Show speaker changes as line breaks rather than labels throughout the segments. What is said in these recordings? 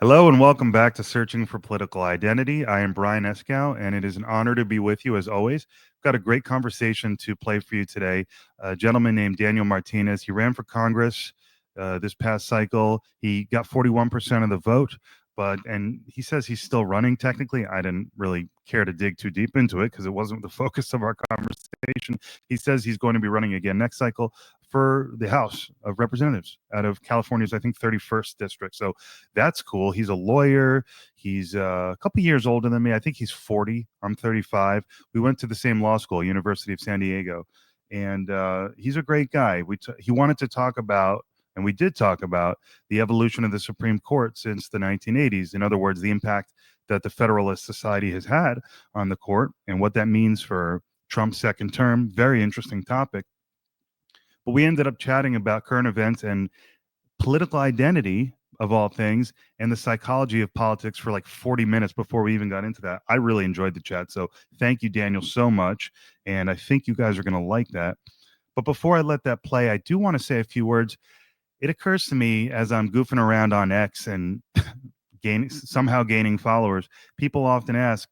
Hello and welcome back to Searching for Political Identity. I am Brian Eskow, and it is an honor to be with you as always. Got a great conversation to play for you today. A gentleman named Daniel Martinez. He ran for Congress this past cycle. He got 41% of the vote, and he says he's still running technically. I didn't really care to dig too deep into it because it wasn't the focus of our conversation. He says he's going to be running again next cycle for the House of Representatives out of California's, I think, 31st district. So that's cool. He's a lawyer. He's a couple years older than me. I think he's 40. I'm 35. We went to the same law school, University of San Diego, and he's a great guy. He wanted to talk about, and we did talk about, the evolution of the Supreme Court since the 1980s. In other words, the impact that the Federalist Society has had on the court and what that means for Trump's second term. Very interesting topic. But we ended up chatting about current events and political identity, of all things, and the psychology of politics for like 40 minutes before we even got into that. I really enjoyed the chat. So thank you, Daniel, so much. And I think you guys are going to like that. But before I let that play, I do want to say a few words. It occurs to me as I'm goofing around on X and somehow gaining followers, people often ask,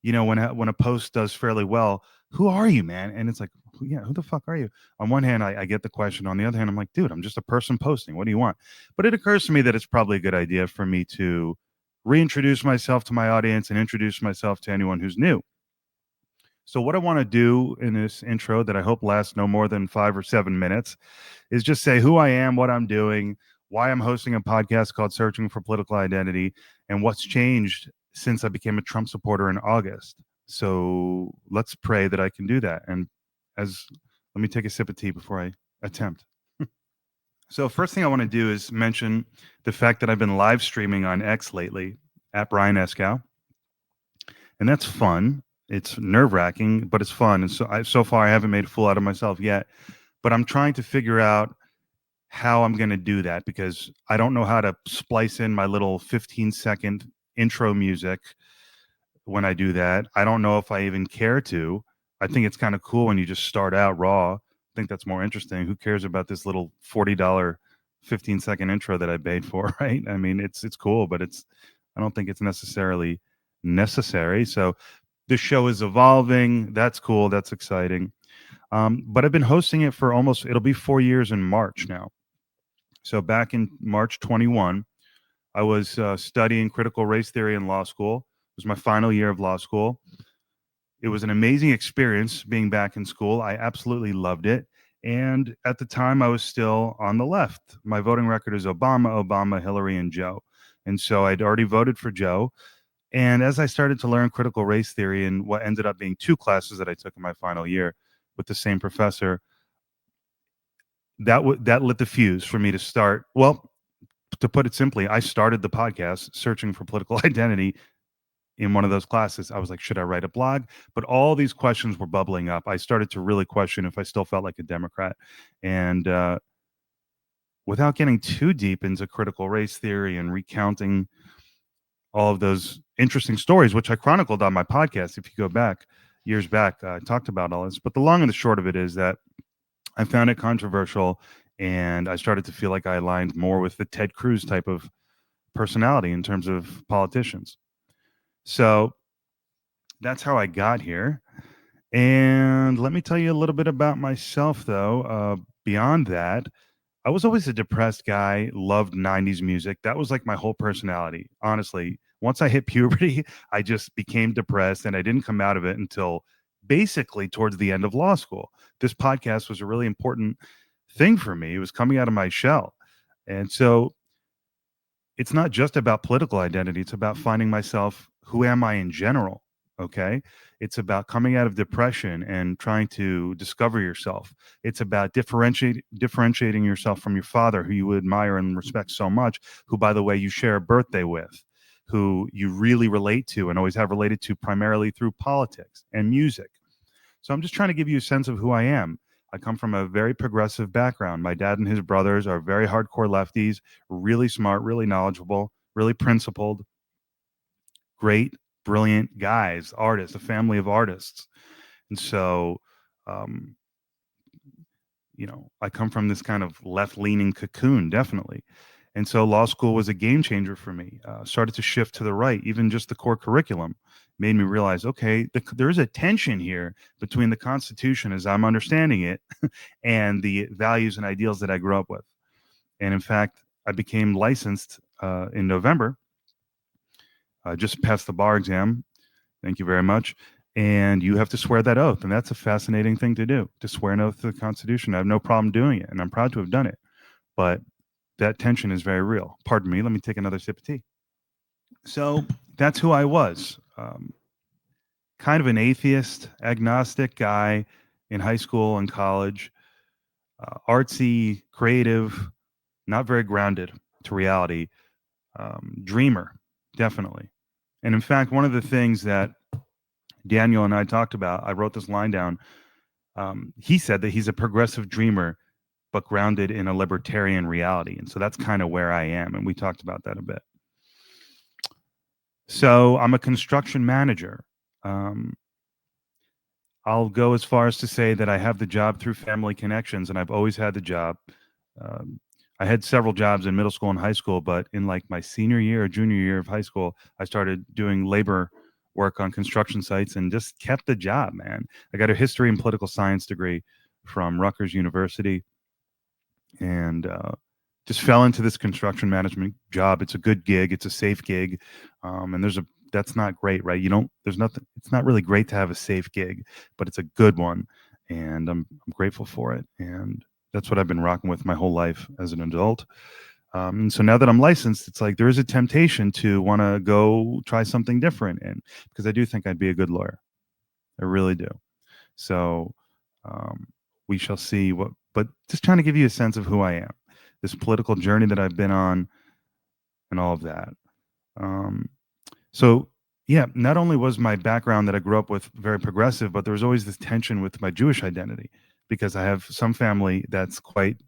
when a post does fairly well, who are you, man? And it's like, yeah, who the fuck are you? On one hand, I get the question. On the other hand, I'm like, dude, I'm just a person posting. What do you want? But it occurs to me that it's probably a good idea for me to reintroduce myself to my audience and introduce myself to anyone who's new. So what I want to do in this intro, that I hope lasts no more than 5 or 7 minutes, is just say who I am, what I'm doing, why I'm hosting a podcast called Searching for Political Identity, and what's changed since I became a Trump supporter in August. So let's pray that I can do that. And let me take a sip of tea before I attempt. So first thing I want to do is mention the fact that I've been live streaming on X lately at Brian Eskow. And that's fun. It's nerve-wracking, but it's fun. And so far I haven't made a fool out of myself yet. But I'm trying to figure out how I'm going to do that, because I don't know how to splice in my little 15-second intro music when I do that. I don't know if I even care to. I think it's kind of cool when you just start out raw. I think that's more interesting. Who cares about this little $40 15-second intro that I paid for, right? I mean, it's cool, but I don't think it's necessarily necessary. So this show is evolving. That's cool. That's exciting. But I've been hosting it for it'll be 4 years in March now. So back in March 21, I was studying critical race theory in law school. It was my final year of law school. It was an amazing experience being back in school. I absolutely loved it. And at the time, I was still on the left. My voting record is Obama, Hillary, and Joe. And so I'd already voted for Joe. And as I started to learn critical race theory in what ended up being 2 classes that I took in my final year with the same professor, that lit the fuse for me to start. Well, to put it simply, I started the podcast Searching for Political Identity in one of those classes. I was like, should I write a blog? But all these questions were bubbling up. I started to really question if I still felt like a Democrat. And without getting too deep into critical race theory and recounting all of those interesting stories, which I chronicled on my podcast, if you go back years back, I talked about all this. But the long and the short of it is that I found it controversial, and I started to feel like I aligned more with the Ted Cruz type of personality in terms of politicians. So that's how I got here. And let me tell you a little bit about myself, though. Beyond that, I was always a depressed guy, loved 90s music. That was like my whole personality. Honestly, once I hit puberty, I just became depressed, and I didn't come out of it until basically towards the end of law school. This podcast was a really important thing for me. It was coming out of my shell. And so it's not just about political identity. It's about finding myself. Who am I in general? Okay. It's about coming out of depression and trying to discover yourself. It's about differentiating yourself from your father, who you admire and respect so much, who, by the way, you share a birthday with, who you really relate to and always have related to primarily through politics and music. So I'm just trying to give you a sense of who I am. I come from a very progressive background. My dad and his brothers are very hardcore lefties, really smart, really knowledgeable, really principled, great, brilliant guys, artists, a family of artists. And so, um, I come from this kind of left-leaning cocoon, definitely. And so law school was a game changer for me. Started to shift to the right, even just the core curriculum made me realize, okay, there's a tension here between the Constitution as I'm understanding it and the values and ideals that I grew up with. And in fact, I became licensed in November. Just passed the bar exam. Thank you very much. And you have to swear that oath. And that's a fascinating thing to do, to swear an oath to the Constitution. I have no problem doing it, and I'm proud to have done it. But that tension is very real. Pardon me. Let me take another sip of tea. So that's who I was. Kind of an atheist, agnostic guy in high school and college, artsy, creative, not very grounded to reality, dreamer, definitely. And in fact, one of the things that Daniel and I talked about, I wrote this line down. He said that he's a progressive dreamer, but grounded in a libertarian reality. And so that's kind of where I am. And we talked about that a bit. So I'm a construction manager. I'll go as far as to say that I have the job through family connections, and I've always had the job. I had several jobs in middle school and high school, but in like my senior year or junior year of high school, I started doing labor work on construction sites and just kept the job, man. I got a history and political science degree from Rutgers University, and just fell into this construction management job. It's a good gig. It's a safe gig. And that's not great, right? It's not really great to have a safe gig, but it's a good one. And I'm grateful for it. And that's what I've been rocking with my whole life as an adult. And so now that I'm licensed, it's like there is a temptation to want to go try something different. And because I do think I'd be a good lawyer. I really do. So we shall see but just trying to give you a sense of who I am, this political journey that I've been on and all of that. So yeah, not only was my background that I grew up with very progressive, but there was always this tension with my Jewish identity because I have some family that's quite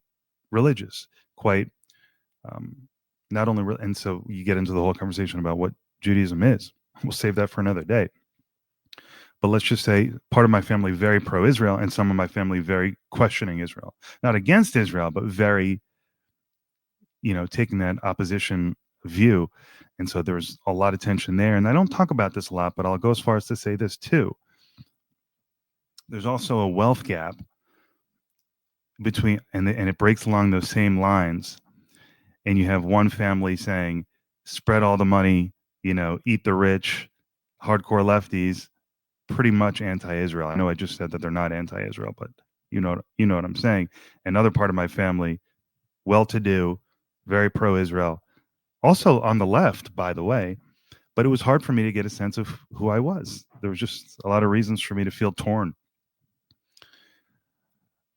religious, quite not only, and so you get into the whole conversation about what Judaism is. We'll save that for another day. But let's just say part of my family very pro-Israel and some of my family very questioning Israel. Not against Israel, but very, taking that opposition view. And so there's a lot of tension there. And I don't talk about this a lot, but I'll go as far as to say this too. There's also a wealth gap between, and it breaks along those same lines. And you have one family saying, spread all the money, eat the rich, hardcore lefties, pretty much anti-Israel. I know I just said that they're not anti-Israel, but you know what I'm saying. Another part of my family, well-to-do, very pro-Israel, also on the left, by the way. But it was hard for me to get a sense of who I was. There was just a lot of reasons for me to feel torn.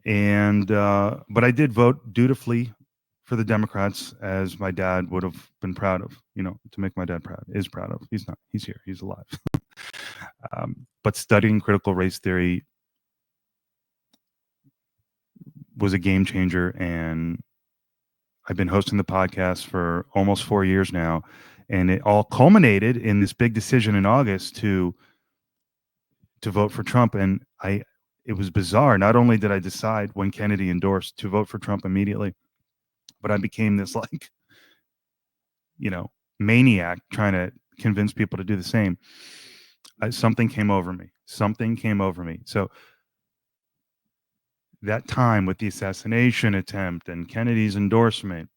And but I did vote dutifully for the Democrats, as my dad would have been proud of. To make my dad proud, is proud of. He's not. He's here. He's alive. But studying critical race theory was a game changer, and I've been hosting the podcast for almost 4 years now, and it all culminated in this big decision in August to vote for Trump. And it was bizarre. Not only did I decide when Kennedy endorsed to vote for Trump immediately, but I became this maniac trying to convince people to do the same. Something came over me. So that time with the assassination attempt and Kennedy's endorsement,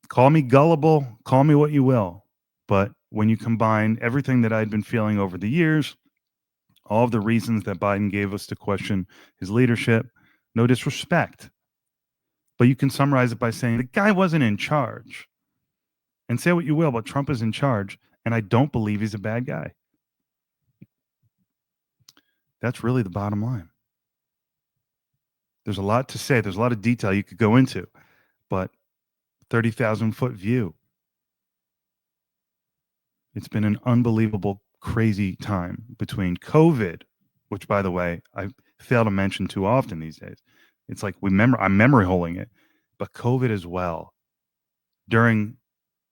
call me gullible, call me what you will. But when you combine everything that I'd been feeling over the years, all of the reasons that Biden gave us to question his leadership, no disrespect, but you can summarize it by saying the guy wasn't in charge. And say what you will, but Trump is in charge, and I don't believe he's a bad guy. That's really the bottom line. There's a lot to say. There's a lot of detail you could go into, but 30,000-foot view. It's been an unbelievable, crazy time between COVID, which, by the way, I fail to mention too often these days. It's like I'm memory holding it, but COVID as well during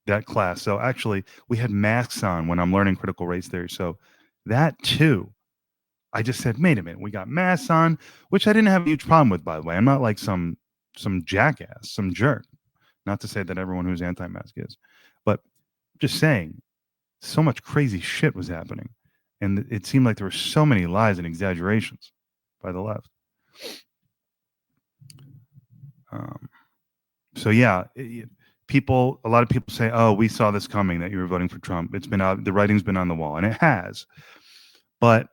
that class. So actually, we had masks on when I'm learning critical race theory. So that too, I just said, wait a minute, we got masks on, which I didn't have a huge problem with, by the way. I'm not like some jackass, some jerk. Not to say that everyone who's anti-mask is, but just saying, so much crazy shit was happening. And it seemed like there were so many lies and exaggerations by the left. So yeah, a lot of people say, "Oh, we saw this coming that you were voting for Trump. It's been out, the writing's been on the wall," and it has. But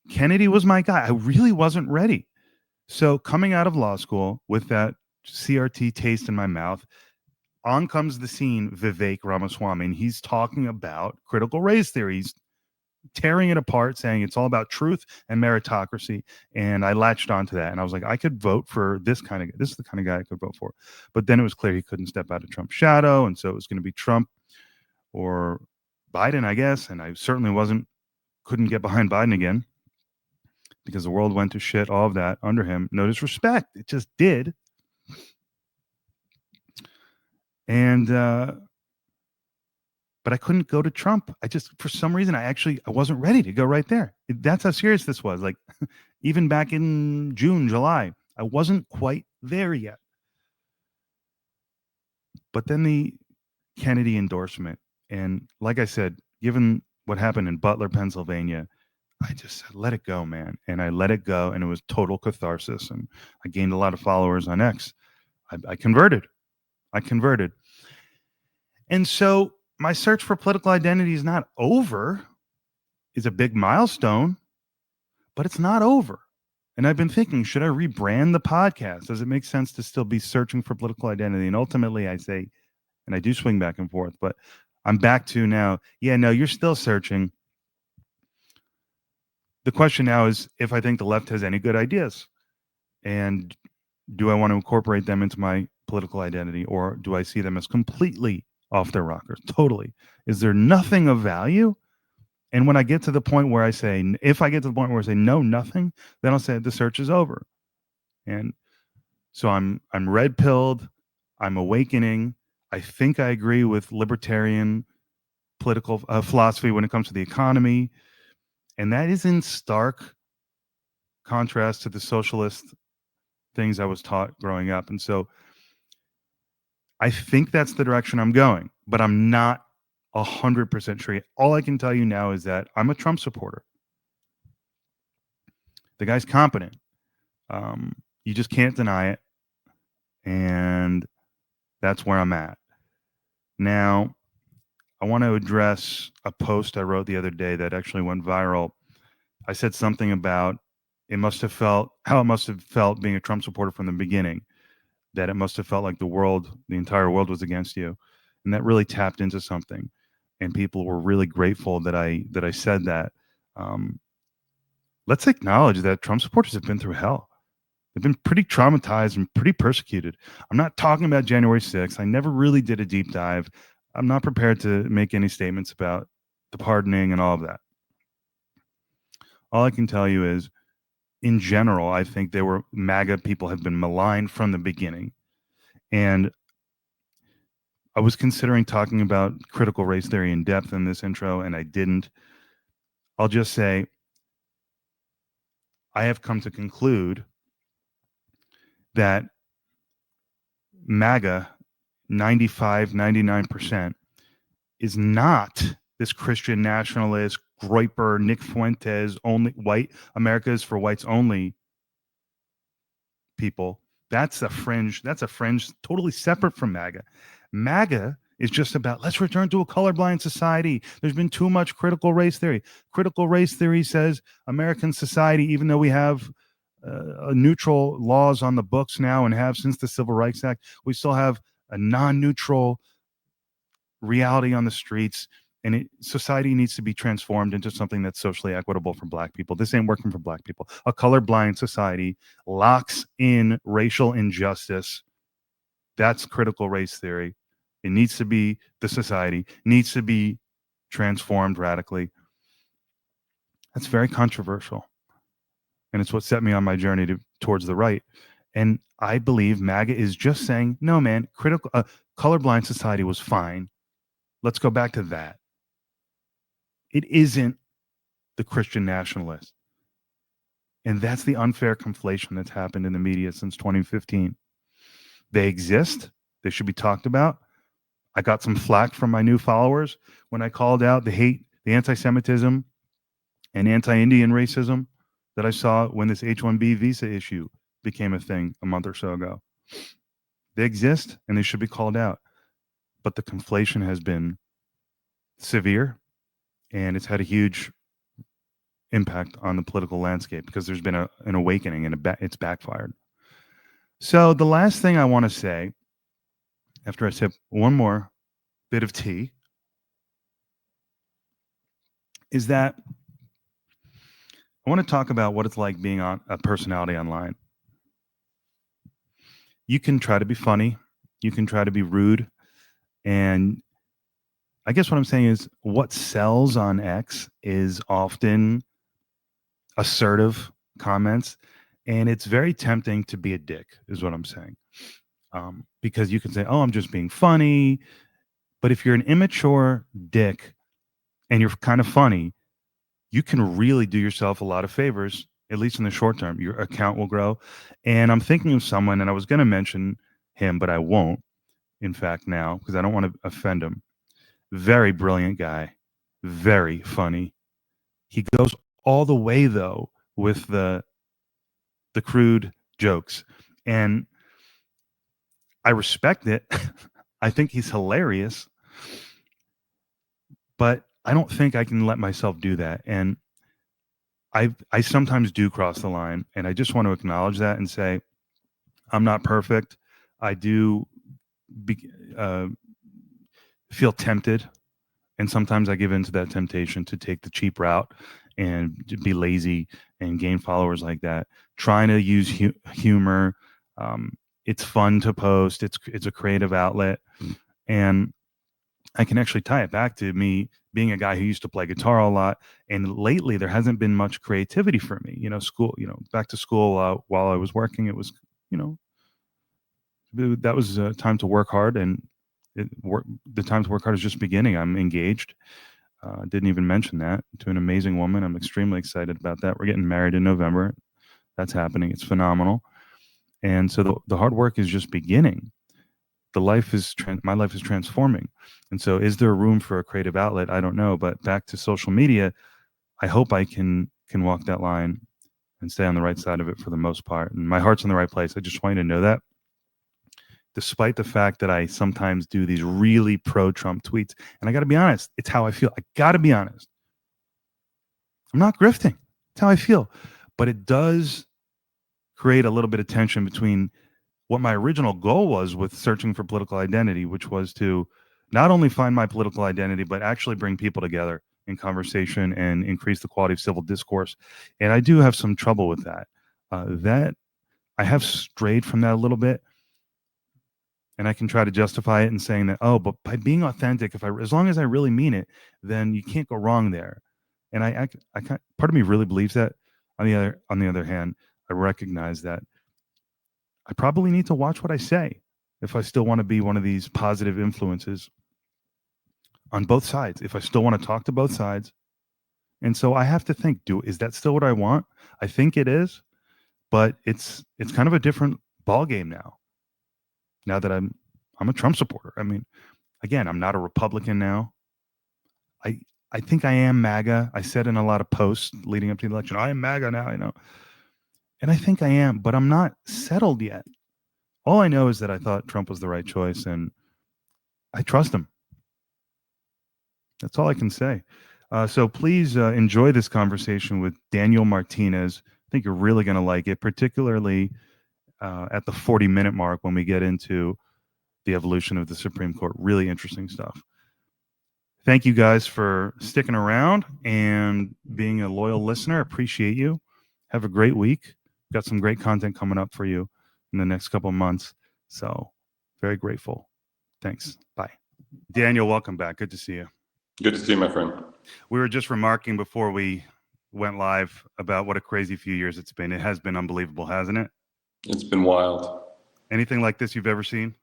Kennedy was my guy. I really wasn't ready. So coming out of law school with that CRT taste in my mouth, on comes the scene Vivek Ramaswamy, and he's talking about critical race theory. He's tearing it apart, saying it's all about truth and meritocracy. And I latched onto that, and I was like, I could vote for this is the kind of guy I could vote for. But then it was clear he couldn't step out of Trump's shadow, and so it was going to be Trump or Biden, I guess. And I certainly couldn't get behind Biden again because the world went to shit, all of that under him. No disrespect, it just did. And but I couldn't go to Trump. For some reason, I wasn't ready to go right there. That's how serious this was. Like, even back in June, July, I wasn't quite there yet. But then the Kennedy endorsement, and like I said, given what happened in Butler, Pennsylvania, I just said, let it go, man. And I let it go, and it was total catharsis. And I gained a lot of followers on X. I converted. And so my search for political identity is not over. It's a big milestone, but it's not over. And I've been thinking, should I rebrand the podcast? Does it make sense to still be searching for political identity? And ultimately I say, and I do swing back and forth, but I'm back to now, yeah, no, you're still searching. The question now is if I think the left has any good ideas, and do I want to incorporate them into my political identity, or do I see them as completely off their rockers? Totally. Is there nothing of value? And when I get to the point where I say, no, nothing, then I'll say the search is over. And so I'm red pilled. I'm awakening. I think I agree with libertarian political philosophy when it comes to the economy. And that is in stark contrast to the socialist things I was taught growing up. And so I think that's the direction I'm going, but I'm not 100% sure. All I can tell you now is that I'm a Trump supporter. The guy's competent. You just can't deny it. And that's where I'm at. Now, I want to address a post I wrote the other day that actually went viral. I said something about how it must have felt being a Trump supporter from the beginning, that it must have felt like the entire world was against you. And that really tapped into something. And people were really grateful that I said that. Let's acknowledge that Trump supporters have been through hell. They've been pretty traumatized and pretty persecuted. I'm not talking about January 6th. I never really did a deep dive. I'm not prepared to make any statements about the pardoning and all of that. All I can tell you is, in general, I think MAGA people have been maligned from the beginning. And I was considering talking about critical race theory in depth in this intro, and I didn't. I'll just say I have come to conclude that MAGA 99% is not this Christian nationalist, Groyper, Nick Fuentes, only white, America is for whites only people. That's a fringe totally separate from MAGA. MAGA is just about, let's return to a colorblind society. There's been too much critical race theory. Critical race theory says American society, even though we have neutral laws on the books now and have since the Civil Rights Act, we still have a non-neutral reality on the streets, and society needs to be transformed into something that's socially equitable for Black people. This ain't working for Black people. A colorblind society locks in racial injustice. That's critical race theory. It needs to be, the society needs to be transformed radically. That's very controversial. And it's what set me on my journey towards the right. And I believe MAGA is just saying, no, man, colorblind society was fine. Let's go back to that. It isn't the Christian nationalist. And that's the unfair conflation that's happened in the media since 2015. They exist. They should be talked about. I got some flack from my new followers when I called out the hate, the anti-Semitism, and anti-Indian racism that I saw when this H-1B visa issue became a thing a month or so ago. They exist and they should be called out. But the conflation has been severe, and it's had a huge impact on the political landscape because there's been an awakening and it's backfired. So the last thing I want to say, after I sip one more bit of tea, is that I want to talk about what it's like being on a personality online. You can try to be funny, you can try to be rude, and I guess what I'm saying is what sells on X is often assertive comments, and it's very tempting to be a dick, is what I'm saying. Because you can say, "Oh, I'm just being funny," but if you're an immature dick and you're kind of funny, you can really do yourself a lot of favors, at least in the short term. Your account will grow. And I'm thinking of someone, and I was going to mention him, but I won't, in fact, now, because I don't want to offend him. Very brilliant guy, very funny. He goes all the way, though, with the crude jokes. And I respect it. I think he's hilarious. But I don't think I can let myself do that. And I sometimes do cross the line, and I just want to acknowledge that and say I'm not perfect. I do feel tempted, and sometimes I give into that temptation to take the cheap route and be lazy and gain followers like that. Trying to use humor. It's fun to post. It's a creative outlet, and I can actually tie it back to me being a guy who used to play guitar a lot. And lately there hasn't been much creativity for me, school, back to school, while I was working, it was, that was time to work hard, and the time to work hard is just beginning. I'm engaged. Didn't even mention that, to an amazing woman. I'm extremely excited about that. We're getting married in November. That's happening. It's phenomenal. And so the hard work is just beginning. My life is transforming. And so is there room for a creative outlet? I don't know. But back to social media, I hope I can walk that line and stay on the right side of it for the most part. And my heart's in the right place. I just want you to know that. Despite the fact that I sometimes do these really pro-Trump tweets, and I got to be honest, it's how I feel. I got to be honest. I'm not grifting. It's how I feel. But it does create a little bit of tension between what my original goal was with searching for political identity, which was to not only find my political identity, but actually bring people together in conversation and increase the quality of civil discourse. And I do have some trouble with that. That I have strayed from that a little bit. And I can try to justify it in saying that, oh, but by being authentic, as long as I really mean it, then you can't go wrong there. And I part of me really believes that. On the other hand, I recognize that I probably need to watch what I say if I still want to be one of these positive influences on both sides, if I still want to talk to both sides. And so I have to think, is that still what I want? I think it is, but it's kind of a different ball game now that I'm a Trump supporter. I mean, again, I'm not a Republican now. I think I am MAGA. I said in a lot of posts leading up to the election, I am MAGA now, and I think I am, but I'm not settled yet. All I know is that I thought Trump was the right choice, and I trust him. That's all I can say. So please enjoy this conversation with Daniel Martinez. I think you're really going to like it, particularly at the 40-minute mark when we get into the evolution of the Supreme Court. Really interesting stuff. Thank you guys for sticking around and being a loyal listener. Appreciate you. Have a great week. Got some great content coming up for you in the next couple of months. So very grateful. Thanks. Bye. Daniel, welcome back. Good to see you.
Good to see you, my friend.
We were just remarking before we went live about what a crazy few years it's been. It has been unbelievable, hasn't it?
It's been wild.
Anything like this you've ever seen?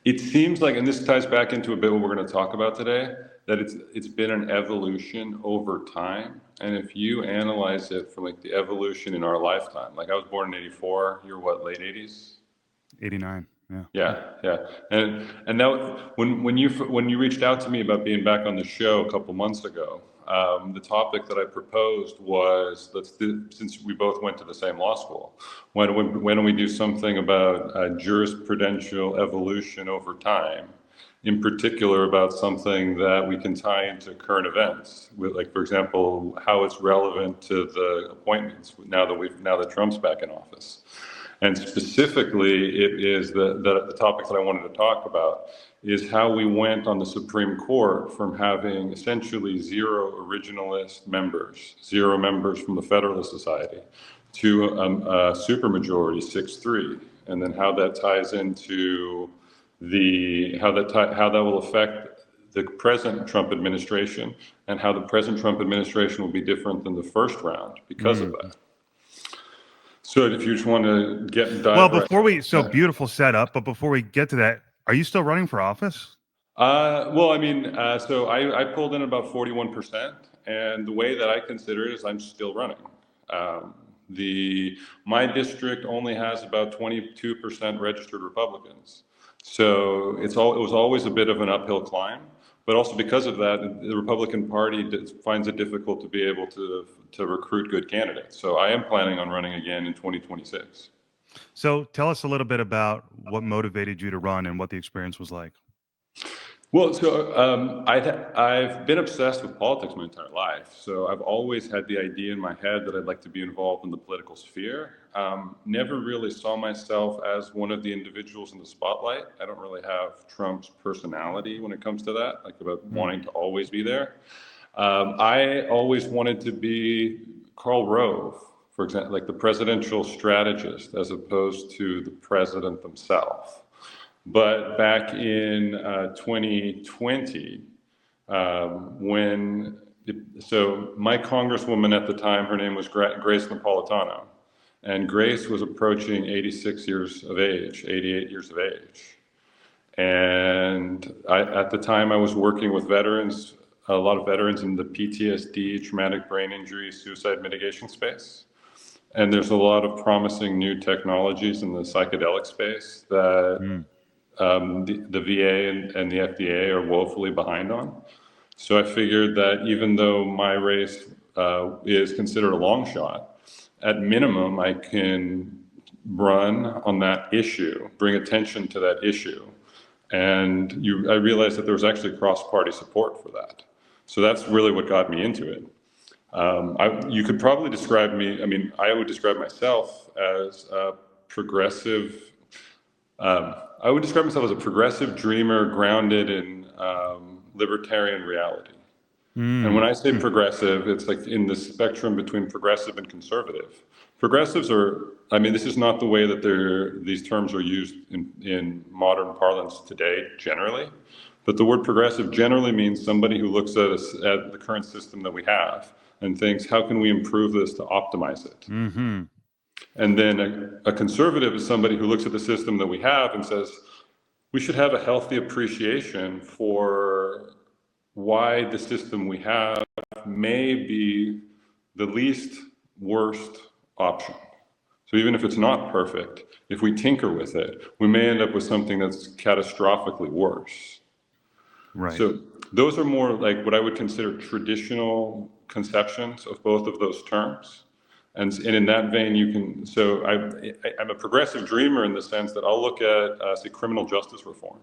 It seems like, and this ties back into a bit what we're going to talk about today, that it's been an evolution over time. And if you analyze it from like the evolution in our lifetime, like I was born in 84, you're what, late 80s?
'89. Yeah.
Yeah. And that when you reached out to me about being back on the show a couple months ago, the topic that I proposed was, since we both went to the same law school, why don't we do something about jurisprudential evolution over time, in particular about something that we can tie into current events, with, like, for example, how it's relevant to the appointments now that Trump's back in office. And specifically, it is the topic that I wanted to talk about is how we went on the Supreme Court from having essentially zero originalist members, zero members from the Federalist Society, to a supermajority 6-3, and then how that ties into how that will affect the present Trump administration, and how the present Trump administration will be different than the first round because of that. So if you just want to
beautiful setup, but before we get to that, are you still running for office?
So I pulled in about 41%, and the way that I consider it is I'm still running. My district only has about 22% registered Republicans. So it was always a bit of an uphill climb. But also because of that, the Republican Party finds it difficult to be able to recruit good candidates. So I am planning on running again in 2026.
So tell us a little bit about what motivated you to run and what the experience was like.
Well, I've been obsessed with politics my entire life. So I've always had the idea in my head that I'd like to be involved in the political sphere. Never really saw myself as one of the individuals in the spotlight. I don't really have Trump's personality when it comes to that, like about wanting to always be there. I always wanted to be Karl Rove, for example, like the presidential strategist, as opposed to the president himself. But back in 2020, my congresswoman at the time, her name was Grace Napolitano, and Grace was approaching 86 years of age, 88 years of age. And at the time I was working with veterans, a lot of veterans in the PTSD, traumatic brain injury, suicide mitigation space. And there's a lot of promising new technologies in the psychedelic space that the VA and the FDA are woefully behind on. So I figured that even though my race is considered a long shot, at minimum I can run on that issue, bring attention to that issue. And I realized that there was actually cross-party support for that. So that's really what got me into it. You could probably describe me, I would describe myself as a progressive I would describe myself as a progressive dreamer grounded in libertarian reality. And when I say progressive, it's like in the spectrum between progressive and conservative. Progressives this is not the way that these terms are used in modern parlance today generally, but the word progressive generally means somebody who looks at the current system that we have and thinks, how can we improve this to optimize it? Mm-hmm. And then a conservative is somebody who looks at the system that we have and says, we should have a healthy appreciation for why the system we have may be the least worst option. So even if it's not perfect, if we tinker with it, we may end up with something that's catastrophically worse.
Right.
So those are more like what I would consider traditional conceptions of both of those terms. And in that vein, I'm a progressive dreamer in the sense that I'll look at, say, criminal justice reform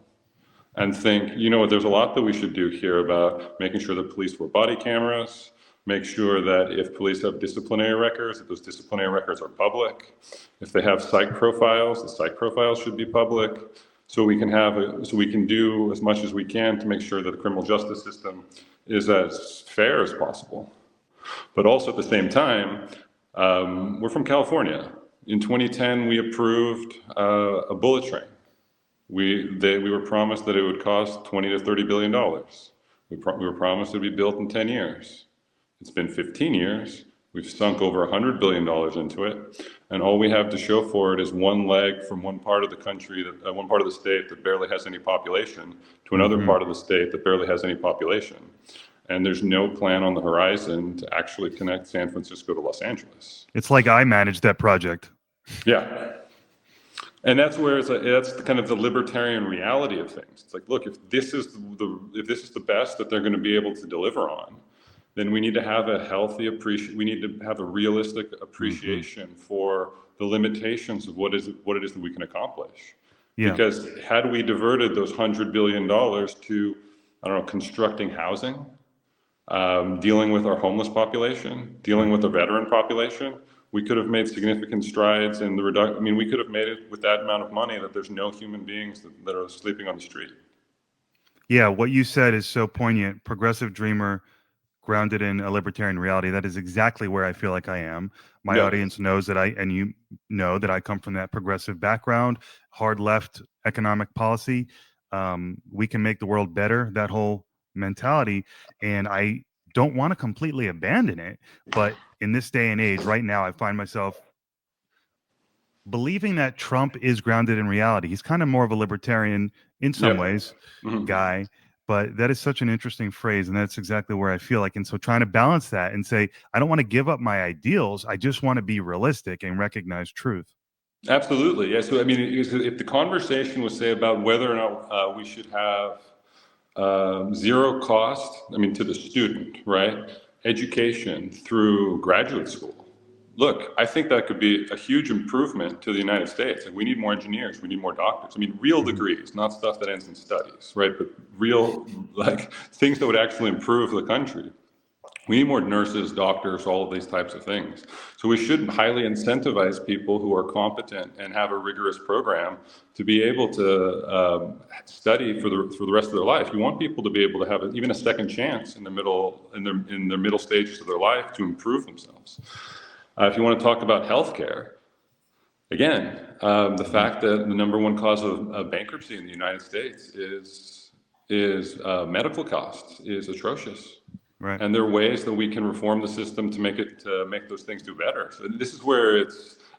and think, there's a lot that we should do here about making sure that police wear body cameras, make sure that if police have disciplinary records, that those disciplinary records are public. If they have psych profiles, the psych profiles should be public. So we can do as much as we can to make sure that the criminal justice system is as fair as possible. But also at the same time, we're from California. In 2010, we approved a bullet train. We were promised that it would cost $20 to $30 billion. We were promised it would be built in 10 years. It's been 15 years. We've sunk over $100 billion into it. And all we have to show for it is one leg from one part of the country, one part of the state that barely has any population, to another part of the state that barely has any population. And there's no plan on the horizon to actually connect San Francisco to Los Angeles.
It's like I managed that project.
Yeah. And that's where that's kind of the libertarian reality of things. It's like, look, if this is the best that they're going to be able to deliver on, then we need to have a healthy appreciation. We need to have a realistic appreciation for the limitations of what it is that we can accomplish.
Yeah.
Because had we diverted those $100 billion to, I don't know, constructing housing, dealing with our homeless population, dealing with the veteran population, we could have made significant strides in the reduction. I mean, we could have made it with that amount of money that there's no human beings that are sleeping on the street.
Yeah, what you said is so poignant. Progressive dreamer grounded in a libertarian reality. That is exactly where I feel like I am. My
Yeah.
audience knows that and you know that I come from that progressive background, hard left economic policy. We can make the world better, that whole mentality. And I don't want to completely abandon it. But in this day and age, right now, I find myself believing that Trump is grounded in reality. He's kind of more of a libertarian in some
Yeah.
ways
Mhm.
guy, but that is such an interesting phrase, and that's exactly where I feel like. And so trying to balance that and say, I don't want to give up my ideals. I just want to be realistic and recognize truth.
Absolutely. Yeah. So, I mean, if the conversation was, say, about whether or not we should have zero cost, I mean, to the student, right? Education through graduate school. Look, I think that could be a huge improvement to the United States. Like, we need more engineers, we need more doctors. I mean, real degrees, not stuff that ends in studies, right? But real, like, things that would actually improve the country. We need more nurses, doctors, all of these types of things. So we should highly incentivize people who are competent and have a rigorous program to be able to study for the rest of their life. You want people to be able to have even a second chance in their middle stages of their life to improve themselves. If you want to talk about healthcare, again, the fact that the number one cause of bankruptcy in the United States is medical costs is atrocious.
Right.
And there are ways that we can reform the system to make those things do better. So this is where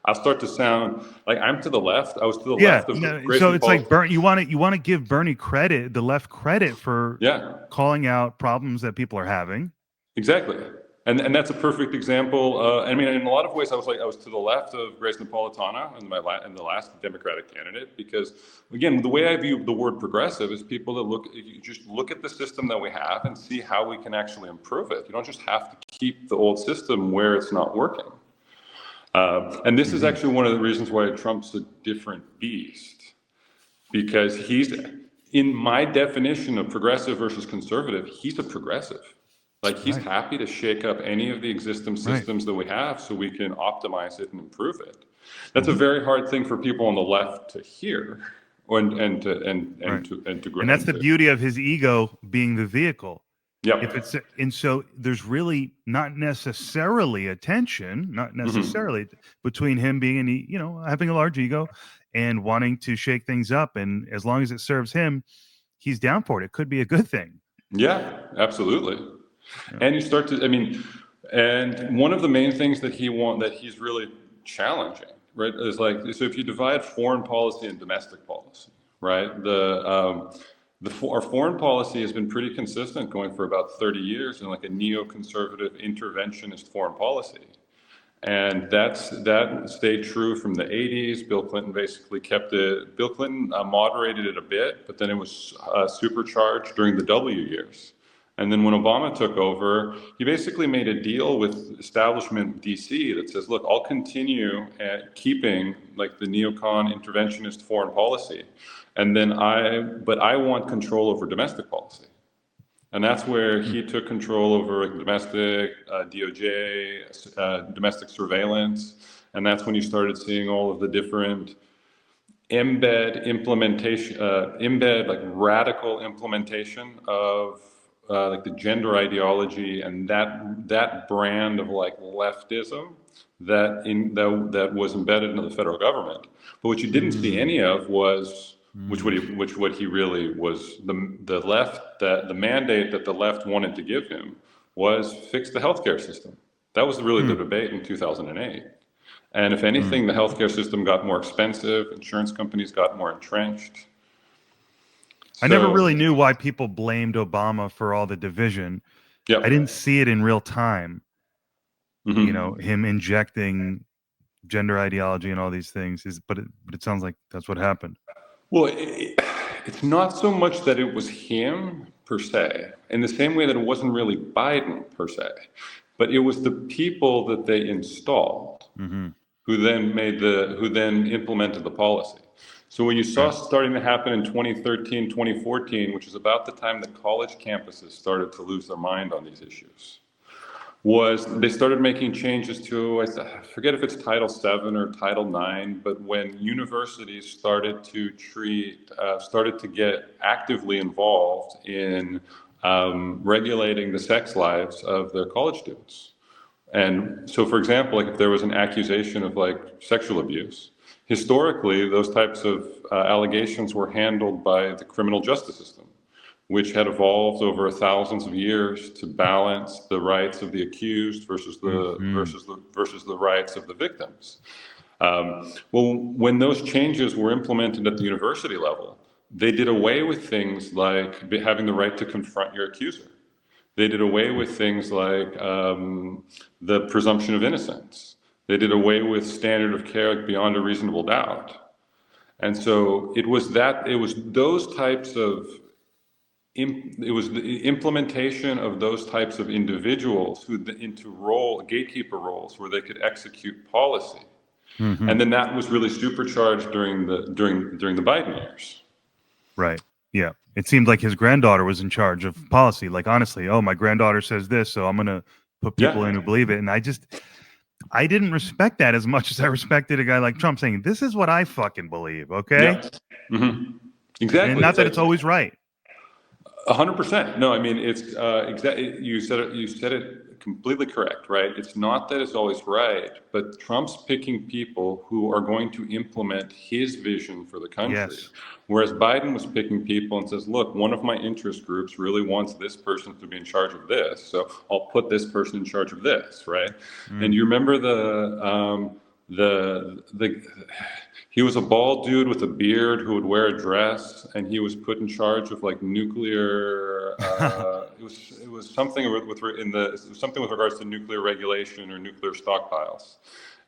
I'll start to sound like I'm to the left. I was to the left of Grace
So
and
it's like
Paul.
You want to give Bernie credit, the left credit for
Yeah,
calling out problems that people are having.
exactly. And that's a perfect example. I mean, in a lot of ways, I was to the left of Grace Napolitano and the last Democratic candidate, because again, the way I view the word progressive is people that you just look at the system that we have and see how we can actually improve it. You don't just have to keep the old system where it's not working. And this is actually one of the reasons why Trump's a different beast, because in my definition of progressive versus conservative, he's a progressive. Like, he's happy to shake up any of the existing systems that we have so we can optimize it and improve it. That's a very hard thing for people on the left to hear and to grow
And that's the
into.
beauty of his ego being the vehicle.
Yep.
And so there's really not necessarily a tension, not necessarily between him being having a large ego and wanting to shake things up. And as long as it serves him, he's down for it. It could be a good thing.
Yeah, absolutely. And you start to, I mean, and one of the main things that he's really challenging, right, is like, so if you divide foreign policy and domestic policy, right, our foreign policy has been pretty consistent going for about 30 years in like a neoconservative interventionist foreign policy. And that stayed true from the 80s. Bill Clinton basically kept it. Bill Clinton moderated it a bit, but then it was supercharged during the W years. And then when Obama took over, he basically made a deal with establishment DC that says, look, I'll continue at keeping like the neocon interventionist foreign policy. And then but I want control over domestic policy. And that's where he took control over domestic DOJ, domestic surveillance. And that's when you started seeing all of the different like radical implementation of like the gender ideology and that brand of like leftism that was embedded into the federal government. But what you didn't see any of was what he really was, the left, the mandate that the left wanted to give him was fix the healthcare system. That was really the debate in 2008. And if anything, the healthcare system got more expensive, insurance companies got more entrenched.
I never really knew why people blamed Obama for all the division.
Yep.
I didn't see it in real time. Him injecting gender ideology and all these things. But it sounds like that's what happened.
Well, it's not so much that it was him per se, in the same way that it wasn't really Biden per se, but it was the people that they installed
Mm-hmm.
who then implemented the policy. So what you saw
Right.
starting to happen in 2013, 2014, which is about the time that college campuses started to lose their mind on these issues, was they started making changes to, I forget if it's Title VII or Title IX, but when universities started to get actively involved in regulating the sex lives of their college students. And so, for example, like if there was an accusation of like sexual abuse, historically, those types of allegations were handled by the criminal justice system, which had evolved over thousands of years to balance the rights of the accused versus
Mm-hmm.
the rights of the victims. Well, when those changes were implemented at the university level, they did away with things like having the right to confront your accuser. They did away with things like the presumption of innocence. They did away with standard of care like beyond a reasonable doubt. And so it was those types of it was the implementation of those types of individuals into gatekeeper roles where they could execute policy.
Mm-hmm.
And then that was really supercharged during the Biden years.
Right. Yeah. It seemed like his granddaughter was in charge of policy. Like, honestly, oh, my granddaughter says this, so I'm going to put people in
Yeah.
who believe it. And I didn't respect that as much as I respected a guy like Trump saying, this is what I fucking believe. Okay.
Yeah. hmm
And
Exactly.
not
It's
that it's
like
always right.
100%. No, I mean it's exactly. You said it completely correct, right? It's not that it's always right, but Trump's picking people who are going to implement his vision for the country,
Yes.
whereas Biden was picking people and says, "Look, one of my interest groups really wants this person to be in charge of this, so I'll put this person in charge of this," right? And
Mm.
you remember the he was a bald dude with a beard who would wear a dress, and he was put in charge of like nuclear. It was something something with regards to nuclear regulation or nuclear stockpiles,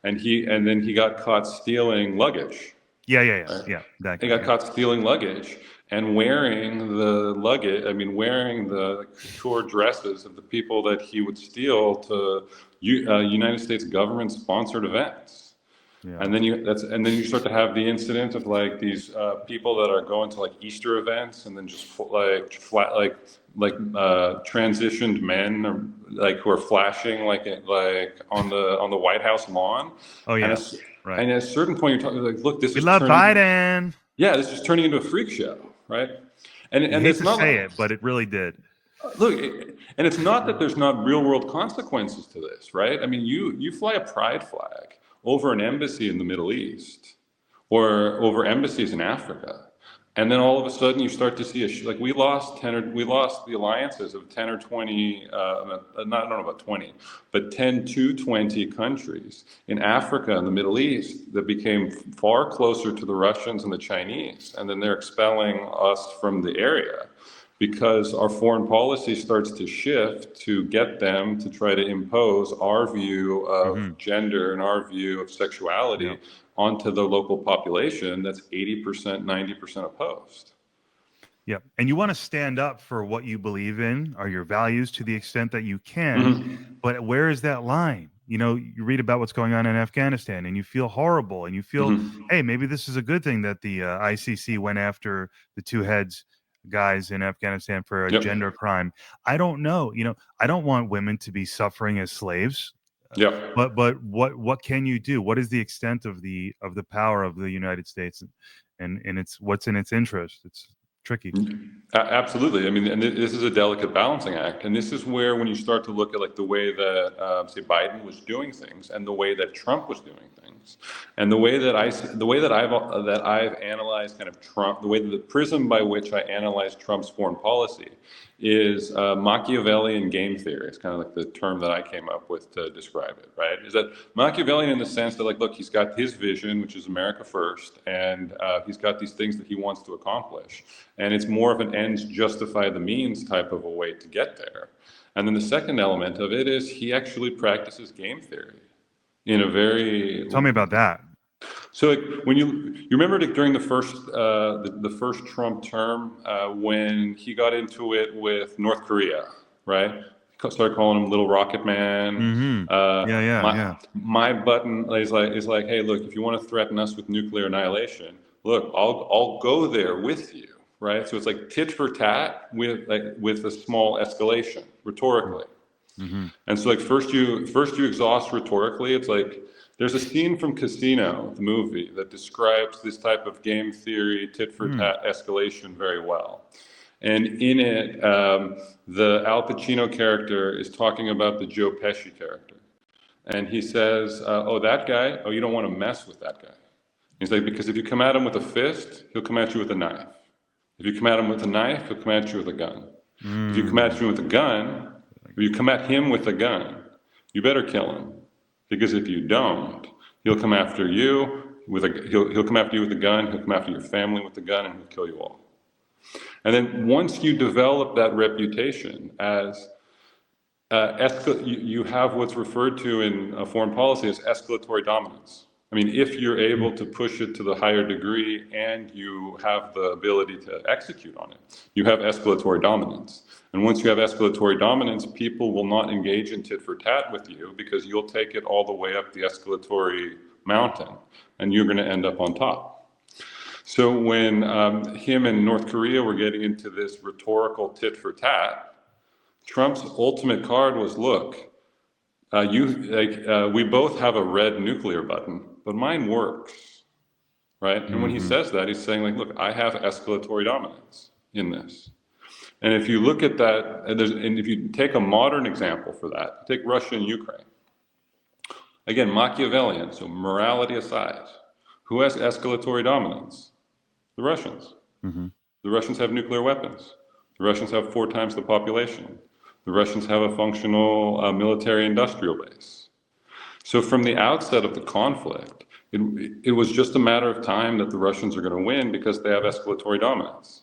and then he got caught stealing luggage. Right?
Yeah. That
He
guy.
got
Yeah.
caught stealing luggage and wearing the luggage. I mean, wearing the couture dresses of the people that he would steal to United States government-sponsored events.
Yeah.
And then you start to have the incident of like these people that are going to like Easter events and then just like flat transitioned men or like who are flashing like on the White House lawn.
Oh,
and
yeah.
at,
Right.
and at a certain point you're talking like, look,
We love Biden.
this is turning into a freak show, right?
You
And
hate
it's
to
not
say
like,
it, but it really did.
look, and it's not that there's not real world consequences to this, right? I mean, you fly a pride flag over an embassy in the Middle East or over embassies in Africa, and then all of a sudden you start to see like we lost the alliances of 10 or 20, not I don't know about 20, but 10 to 20 countries in Africa and the Middle East that became far closer to the Russians and the Chinese, and then they're expelling us from the area because our foreign policy starts to shift to get them to try to impose our view
Mm-hmm.
of gender and our view of
Yeah.
sexuality onto the local population that's 80%, 90% opposed.
Yeah. And you want to stand up for what you believe in or your values to the extent that you can.
Mhm.
But where is that line? You read about what's going on in Afghanistan and you feel horrible and you feel,
Mhm.
hey, maybe this is a good thing that the ICC went after the two heads guys in Afghanistan for a
Yep.
gender crime. I don't know. I don't want women to be suffering as slaves.
Yep.
But what can you do? What is the extent of the power of the United States and it's what's in its interest? It's tricky.
Absolutely. I mean, and this is a delicate balancing act, and this is where, when you start to look at like the way that, say, Biden was doing things, and the way that Trump was doing things, and the way that I've analyzed kind of Trump, the way that the prism by which I analyze Trump's foreign policy is Machiavellian game theory. It's kind of like the term that I came up with to describe it. Right? Is that Machiavellian in the sense that, like, look, he's got his vision, which is America first, and he's got these things that he wants to accomplish. And it's more of an ends justify the means type of a way to get there. And then the second element of it is he actually practices game theory. in a very.
Tell me about that.
So like when you remember during the first Trump term when he got into it with North Korea, right? Started calling him Little Rocket Man.
Mm-hmm. Yeah.
My button is like, hey, look, if you want to threaten us with nuclear annihilation, look, I'll go there with you, right? So it's like tit for tat with a small escalation rhetorically.
Mm-hmm.
And so like first you exhaust rhetorically. It's like there's a scene from Casino, the movie, that describes this type of game theory tit for tat escalation very well. And in it, the Al Pacino character is talking about the Joe Pesci character. And he says, oh, that guy, oh, you don't want to mess with that guy. He's like, because if you come at him with a fist, he'll come at you with a knife. If you come at him with a knife, he'll come at you with a gun. If you come at you with a gun, if you come at him with a gun, you better kill him. Because if you don't, he'll come after you he'll come after you with a gun, he'll come after your family with a gun, and he'll kill you all. And then once you develop that reputation as you have what's referred to in foreign policy as escalatory dominance. I mean, if you're able to push it to the higher degree and you have the ability to execute on it, you have escalatory dominance. And once you have escalatory dominance, people will not engage in tit for tat with you because you'll take it all the way up the escalatory mountain and you're going to end up on top. So when him and North Korea were getting into this rhetorical tit for tat, Trump's ultimate card was, look, we both have a red nuclear button, but mine works, right? And when he says that, he's saying, like, look, I have escalatory dominance in this. And if you look at that, and if you take a modern example for that, take Russia and Ukraine. Again, Machiavellian, so morality aside, who has escalatory dominance? The Russians.
Mm-hmm.
The Russians have nuclear weapons. The Russians have 4 times the population. The Russians have a functional military-industrial base. So from the outset of the conflict, it was just a matter of time that the Russians are going to win because they have escalatory dominance.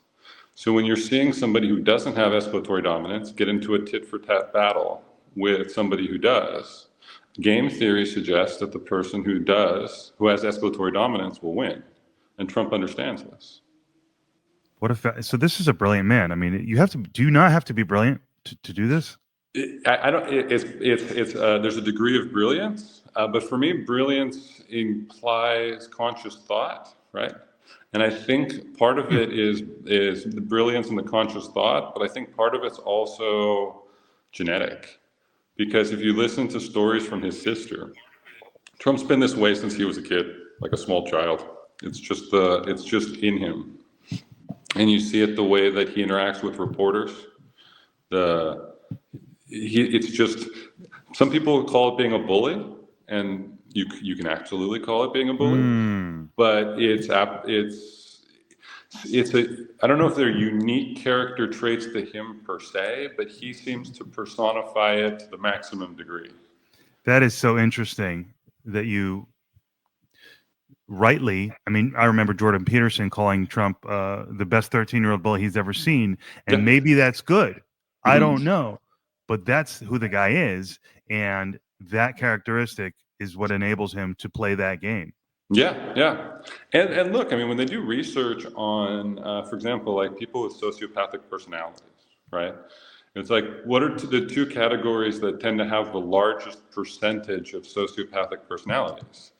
So when you're seeing somebody who doesn't have escalatory dominance get into a tit-for-tat battle with somebody who does, game theory suggests that the person who has escalatory dominance will win. And Trump understands this.
So this is a brilliant man. I mean, do you not have to be brilliant to do this?
There's a degree of brilliance, but for me, brilliance implies conscious thought, right? And I think part of it is the brilliance and the conscious thought, but I think part of it's also genetic. Because if you listen to stories from his sister, Trump's been this way since he was a kid, like a small child. It's just in him. And you see it the way that he interacts with reporters. It's just, some people call it being a bully, and you can absolutely call it being a bully. But I don't know if they're unique character traits to him per se, but he seems to personify it to the maximum degree.
That is so interesting that you rightly, I mean, I remember Jordan Peterson calling Trump the best 13-year-old bully he's ever seen. And maybe that's good. I don't know. But that's who the guy is. And that characteristic is what enables him to play that game.
Yeah. And look, I mean, when they do research on, for example, like people with sociopathic personalities, right? It's like, what are the 2 categories that tend to have the largest percentage of sociopathic personalities?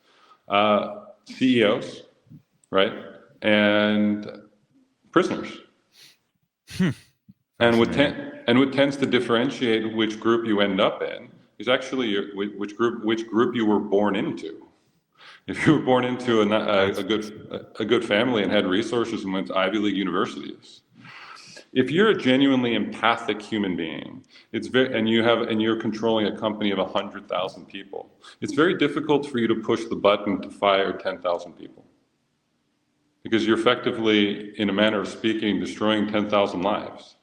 CEOs, right? And prisoners. And what tends to differentiate which group you end up in is actually which group you were born into. If you were born into a good family and had resources and went to Ivy League universities, if you're a genuinely empathic human being, and you're controlling a company of 100,000 people, it's very difficult for you to push the button to fire 10,000 people, because you're effectively, in a manner of speaking, destroying 10,000 lives.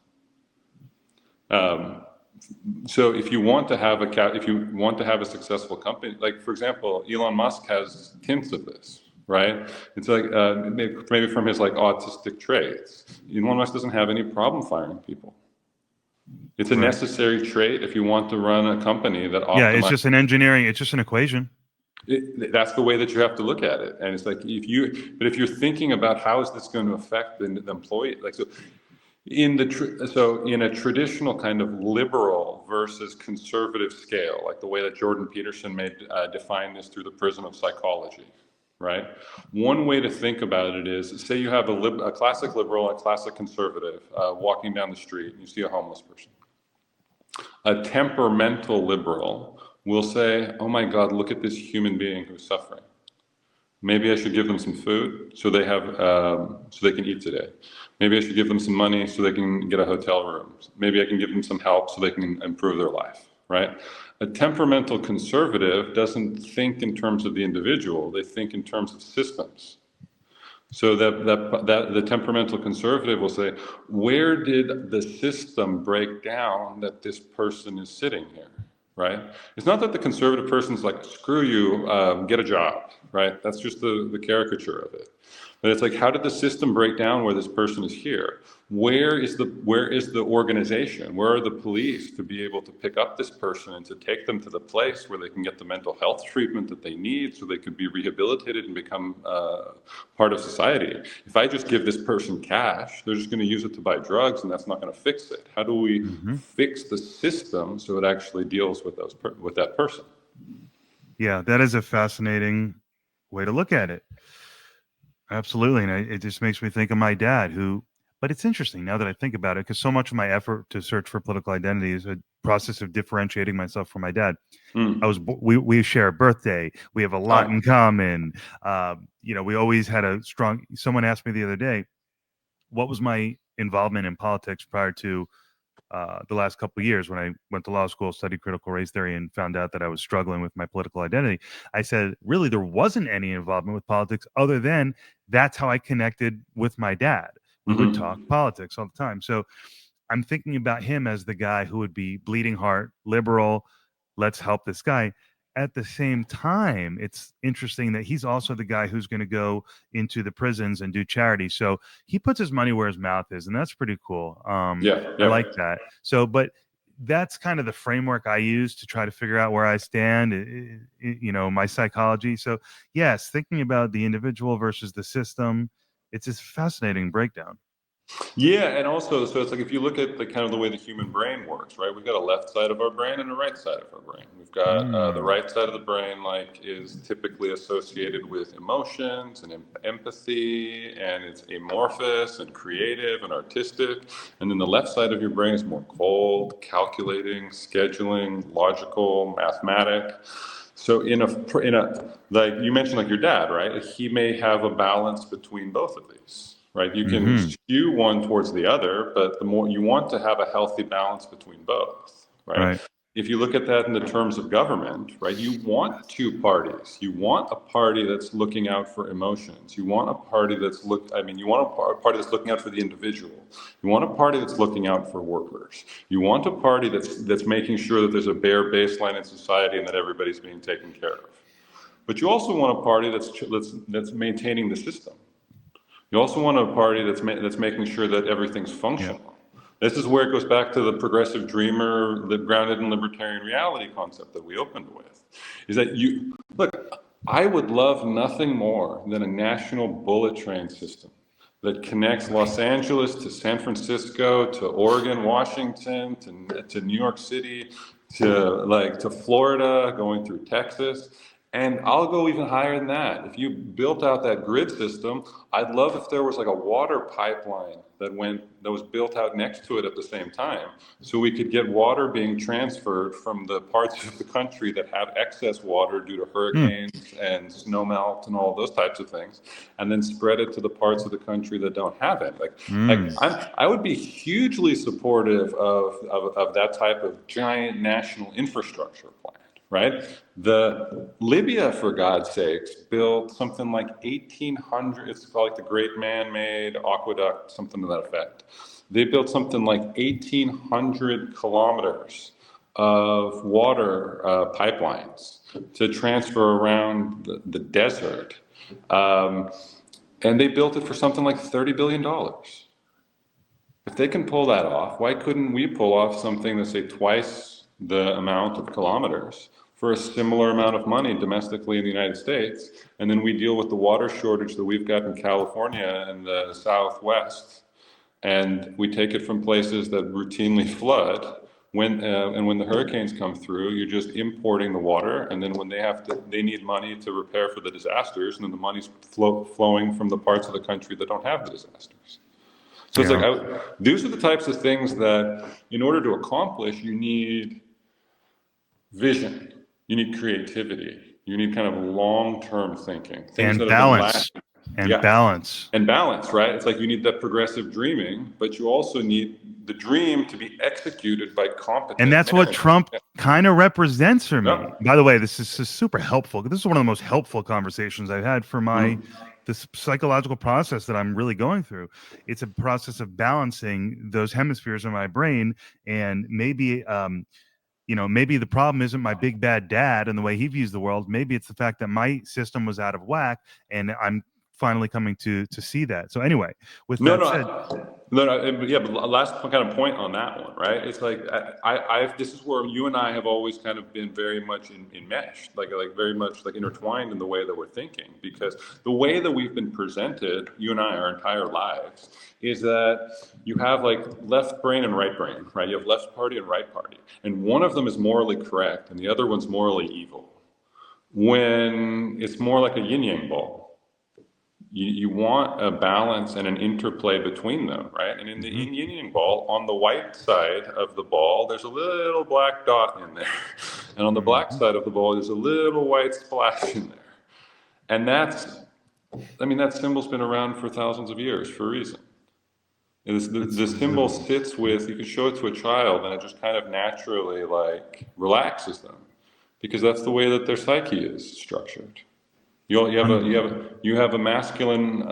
So if you want to have a successful company, like for example, Elon Musk has hints of this, right? It's like maybe from his like autistic traits. Elon Musk doesn't have any problem firing people. It's a necessary trait if you want to run a company that optimizes.
Yeah, it's just an engineering. It's just an equation.
That's the way that you have to look at it. And it's like, if you're thinking about how is this going to affect the employee, like, so in a traditional kind of liberal versus conservative scale, like the way that Jordan Peterson made define this through the prism of psychology, right? One way to think about it is, say you have a classic liberal and a classic conservative walking down the street, and you see a homeless person. A temperamental liberal will say, "Oh my God, look at this human being who's suffering. Maybe I should give them some food so they have so they can eat today. Maybe I should give them some money so they can get a hotel room. Maybe I can give them some help so they can improve their life." Right? A temperamental conservative doesn't think in terms of the individual; they think in terms of systems. So that the temperamental conservative will say, "Where did the system break down that this person is sitting here?" Right? It's not that the conservative person's like, "Screw you, get a job," right? That's just the caricature of it. But it's like, how did the system break down where this person is here? Where is the organization? Where are the police to be able to pick up this person and to take them to the place where they can get the mental health treatment that they need so they could be rehabilitated and become part of society? If I just give this person cash, they're just going to use it to buy drugs, and that's not going to fix it. How do we fix the system so it actually deals with that person?
Yeah, that is a fascinating way to look at it. Absolutely. And it just makes me think of my dad, but it's interesting now that I think about it, because so much of my effort to search for political identity is a process of differentiating myself from my dad. We share a birthday. We have a lot in common. We always had someone asked me the other day, what was my involvement in politics prior to the last couple of years when I went to law school, studied critical race theory, and found out that I was struggling with my political identity. I said, really, there wasn't any involvement with politics other than that's how I connected with my dad. We would talk politics all the time. So I'm thinking about him as the guy who would be bleeding heart, liberal, let's help this guy. At the same time, it's interesting that he's also the guy who's going to go into the prisons and do charity. So he puts his money where his mouth is, and that's pretty cool.
Yeah.
I like that. So, but that's kind of the framework I use to try to figure out where I stand, my psychology. So yes, thinking about the individual versus the system, it's a fascinating breakdown.
Yeah, and also, so it's like if you look at the kind of the way the human brain works, right? We've got a left side of our brain and a right side of our brain. We've got the right side of the brain, like, is typically associated with emotions and empathy, and it's amorphous and creative and artistic. And then the left side of your brain is more cold, calculating, scheduling, logical, mathematic. So in a like you mentioned, like your dad, right? He may have a balance between both of these. Right, you can skew one towards the other, but the more you want to have a healthy balance between both. Right. If you look at that in the terms of government, right, you want two parties. You want a party that's looking out for emotions. You want a party you want a party that's looking out for the individual. You want a party that's looking out for workers. You want a party that's making sure that there's a bare baseline in society and that everybody's being taken care of. But you also want a party that's maintaining the system. You also want a party that's making sure that everything's functional. Yeah. This is where it goes back to the progressive dreamer, the grounded in libertarian reality concept that we opened with. Is that I would love nothing more than a national bullet train system that connects Los Angeles to San Francisco, to Oregon, Washington, to New York City, to Florida, going through Texas. And I'll go even higher than that. If you built out that grid system, I'd love if there was like a water pipeline that was built out next to it at the same time. So we could get water being transferred from the parts of the country that have excess water due to hurricanes and snowmelt and all those types of things, and then spread it to the parts of the country that don't have it. I would be hugely supportive of that type of giant national infrastructure plan. Right? Libya, for God's sakes, built something like 1,800, it's called like the Great Man-Made Aqueduct, something to that effect. They built something like 1,800 kilometers of water pipelines to transfer around the desert. And they built it for something like $30 billion. If they can pull that off, why couldn't we pull off something that's, say, twice the amount of kilometers for a similar amount of money domestically in the United States. And then we deal with the water shortage that we've got in California and the Southwest. And we take it from places that routinely flood. And when the hurricanes come through, you're just importing the water. And then when they need money to repair for the disasters, and then the money's flowing from the parts of the country that don't have the disasters. So it's like, these are the types of things that in order to accomplish, you need vision, you need creativity, you need kind of long-term thinking. Things
and
that
balance.
And balance, right? It's like you need that progressive dreaming, but you also need the dream to be executed by competent.
And that's what Trump kind of represents for me.
Yeah.
By the way, this is super helpful. This is one of the most helpful conversations I've had for this psychological process that I'm really going through. It's a process of balancing those hemispheres in my brain, and maybe maybe the problem isn't my big bad dad and the way he views the world. Maybe it's the fact that my system was out of whack, and I'm finally coming to see that. So anyway, with that said,
but last kind of point on that one, right? It's like this is where you and I have always kind of been very much enmeshed, like very much like intertwined in the way that we're thinking, because the way that we've been presented, you and I, our entire lives, is that you have like left brain and right brain, right? You have left party and right party, and one of them is morally correct and the other one's morally evil. When it's more like a yin-yang ball. You want a balance and an interplay between them, right? And in the yin-yang ball, on the white side of the ball, there's a little black dot in there. And on the black side of the ball, there's a little white splash in there. And that symbol's been around for thousands of years for a reason. The symbol sits with, you can show it to a child and it just kind of naturally like relaxes them, because that's the way that their psyche is structured. You have a masculine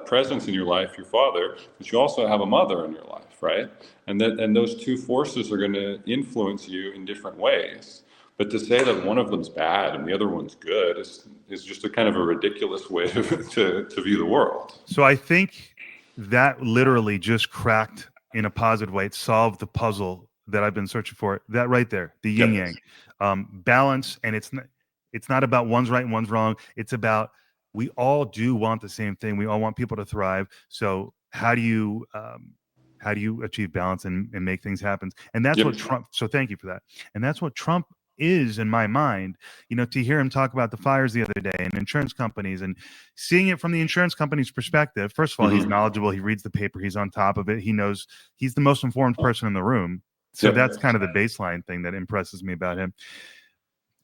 presence in your life, your father, but you also have a mother in your life, right? And those two forces are going to influence you in different ways. But to say that one of them's bad and the other one's good is just a kind of a ridiculous way to view the world.
So I think that literally just cracked in a positive way. It solved the puzzle that I've been searching for. That right there, the yin yang, balance, and it's not about one's right and one's wrong. It's about we all do want the same thing. We all want people to thrive. So how do you achieve balance and make things happen? And that's what Trump. So thank you for that. And that's what Trump is in my mind. To hear him talk about the fires the other day and insurance companies and seeing it from the insurance company's perspective. First of all, he's knowledgeable. He reads the paper. He's on top of it. He knows he's the most informed person in the room. So that's kind of the baseline thing that impresses me about him.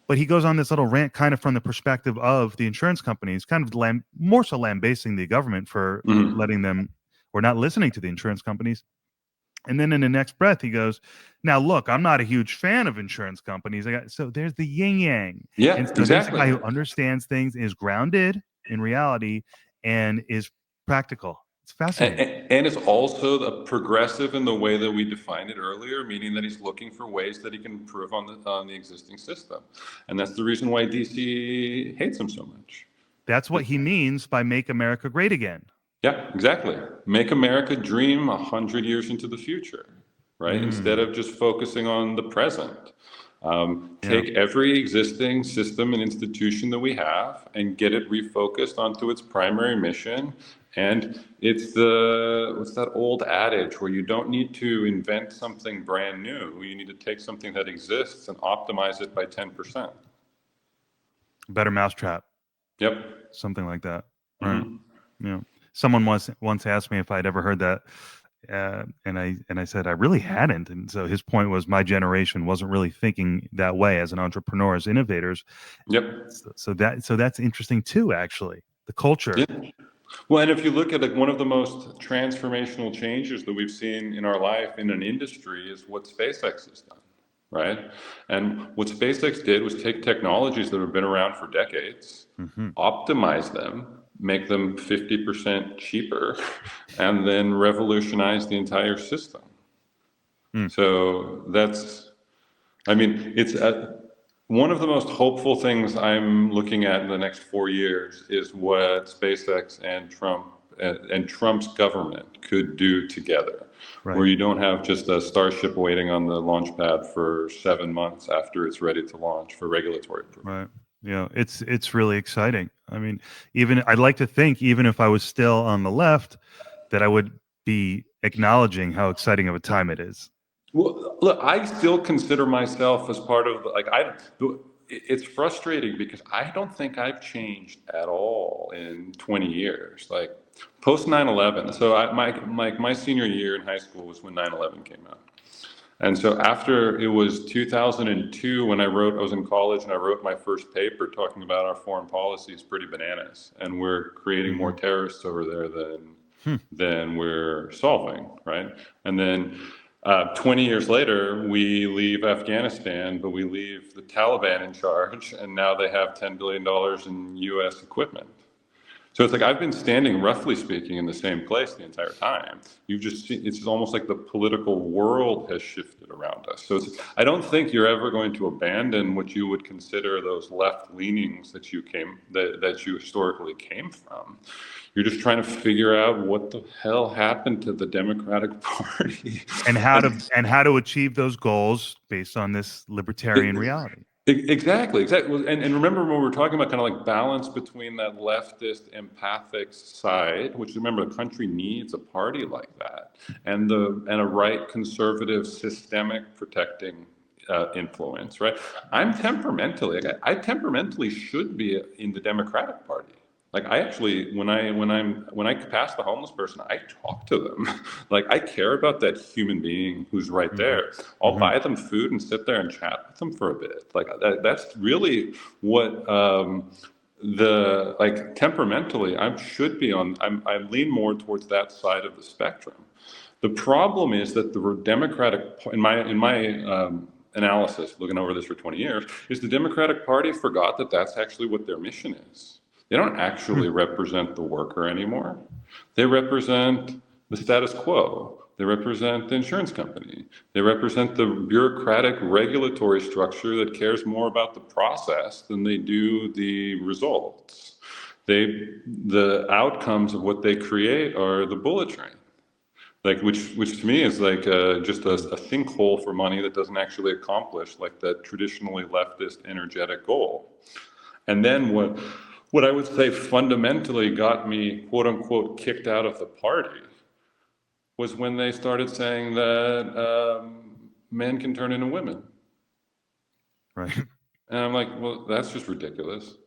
But he goes on this little rant kind of from the perspective of the insurance companies, kind of more so lambasting the government for letting them or not listening to the insurance companies. And then in the next breath, he goes, now, look, I'm not a huge fan of insurance companies. So there's the yin yang.
Yeah,
and so
exactly.
There's a guy who understands things, is grounded in reality, and is practical. It's fascinating.
And it's also the progressive in the way that we defined it earlier, meaning that he's looking for ways that he can improve on the existing system. And that's the reason why DC hates him so much.
That's what he means by make America great again.
Yeah, exactly. Make America dream 100 years into the future, right? Instead of just focusing on the present. Take every existing system and institution that we have and get it refocused onto its primary mission. And it's what's that old adage where you don't need to invent something brand new. You need to take something that exists and optimize it by 10%.
Better mousetrap.
Yep.
Something like that. Right. Yeah. Someone once asked me if I'd ever heard that. And I said I really hadn't. And so his point was my generation wasn't really thinking that way as an entrepreneur, as innovators.
Yep.
So that's interesting too, actually. The culture.
Yeah. Well, and if you look at one of the most transformational changes that we've seen in our life in an industry is what SpaceX has done, right? And what SpaceX did was take technologies that have been around for decades, optimize them, make them 50% cheaper, and then revolutionize the entire system. So it's one of the most hopeful things I'm looking at in the next 4 years is what SpaceX and Trump and Trump's government could do together,
Right.
where you don't have just a Starship waiting on the launch pad for 7 months after it's ready to launch for regulatory approval.
Right. Yeah, it's really exciting. I mean, even I'd like to think, even if I was still on the left, that I would be acknowledging how exciting of a time it is.
Well, look, I still consider myself as part of it's frustrating because I don't think I've changed at all in 20 years. Like post 9/11. So my senior year in high school was when 9/11 came out. And so after it was 2002 when I was in college and I wrote my first paper talking about our foreign policy is pretty bananas. And we're creating more terrorists over there than we're solving, right? And then 20 years later, we leave Afghanistan, but we leave the Taliban in charge, and now they have $10 billion in U.S. equipment. So it's like I've been standing, roughly speaking, in the same place the entire time. You've just seen, it's almost like the political world has shifted around us. So I don't think you're ever going to abandon what you would consider those left leanings that you historically came from. You're just trying to figure out what the hell happened to the Democratic Party
and how to achieve those goals based on this libertarian reality.
Exactly. And remember when we were talking about kind of like balance between that leftist empathic side, which remember the country needs a party like that, and a right conservative systemic protecting influence, right? I temperamentally should be in the Democratic Party. Like I actually, when I pass the homeless person, I talk to them. Like I care about that human being who's right there. I'll buy them food and sit there and chat with them for a bit. Like that's really what temperamentally I should be on. I lean more towards that side of the spectrum. The problem is that the Democratic, in my analysis, looking over this for 20 years, is the Democratic Party forgot that that's actually what their mission is. They don't actually represent the worker anymore. They represent the status quo. They represent the insurance company. They represent the bureaucratic regulatory structure that cares more about the process than they do the results. The outcomes of what they create are the bullet train. Like which to me is like just a sinkhole for money that doesn't actually accomplish like that traditionally leftist energetic goal. And then what I would say fundamentally got me, quote unquote, kicked out of the party was when they started saying that men can turn into women.
Right.
And I'm like, well, that's just ridiculous.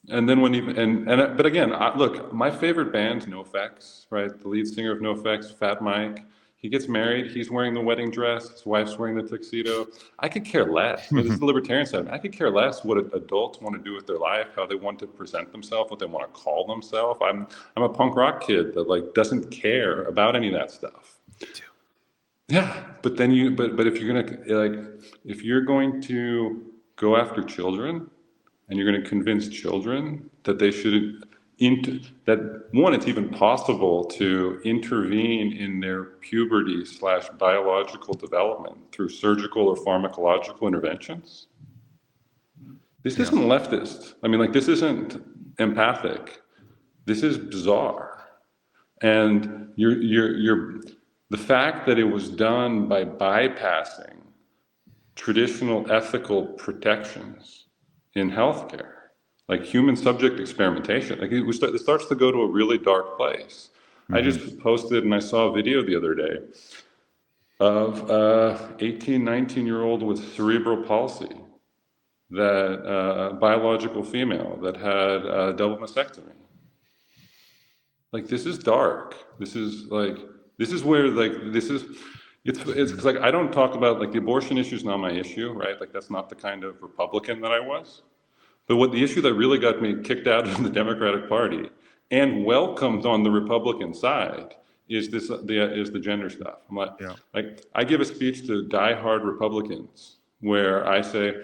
And then but again, look, my favorite band's NoFX, right? The lead singer of NoFX, Fat Mike. He gets married. He's wearing the wedding dress. His wife's wearing the tuxedo. I could care less. This is the libertarian side. I could care less what adults want to do with their life, how they want to present themselves, what they want to call themselves. I'm a punk rock kid that like doesn't care about any of that stuff.
Me too.
Yeah, but then but if you're going to go after children, and you're going to convince children that they should. That one, it's even possible to intervene in their puberty / biological development through surgical or pharmacological interventions. This isn't leftist. I mean, like this isn't empathic. This is bizarre. And the fact that it was done by bypassing traditional ethical protections in healthcare, like human subject experimentation, like it starts to go to a really dark place. I just posted and I saw a video the other day of 18, 19-year-old with cerebral palsy, that biological female that had a double mastectomy. Like this is dark. It's like I don't talk about like the abortion issue is not my issue, right? Like that's not the kind of Republican that I was. But what the issue that really got me kicked out of the Democratic Party and welcomed on the Republican side is the gender stuff. I'm like I give a speech to diehard Republicans where I say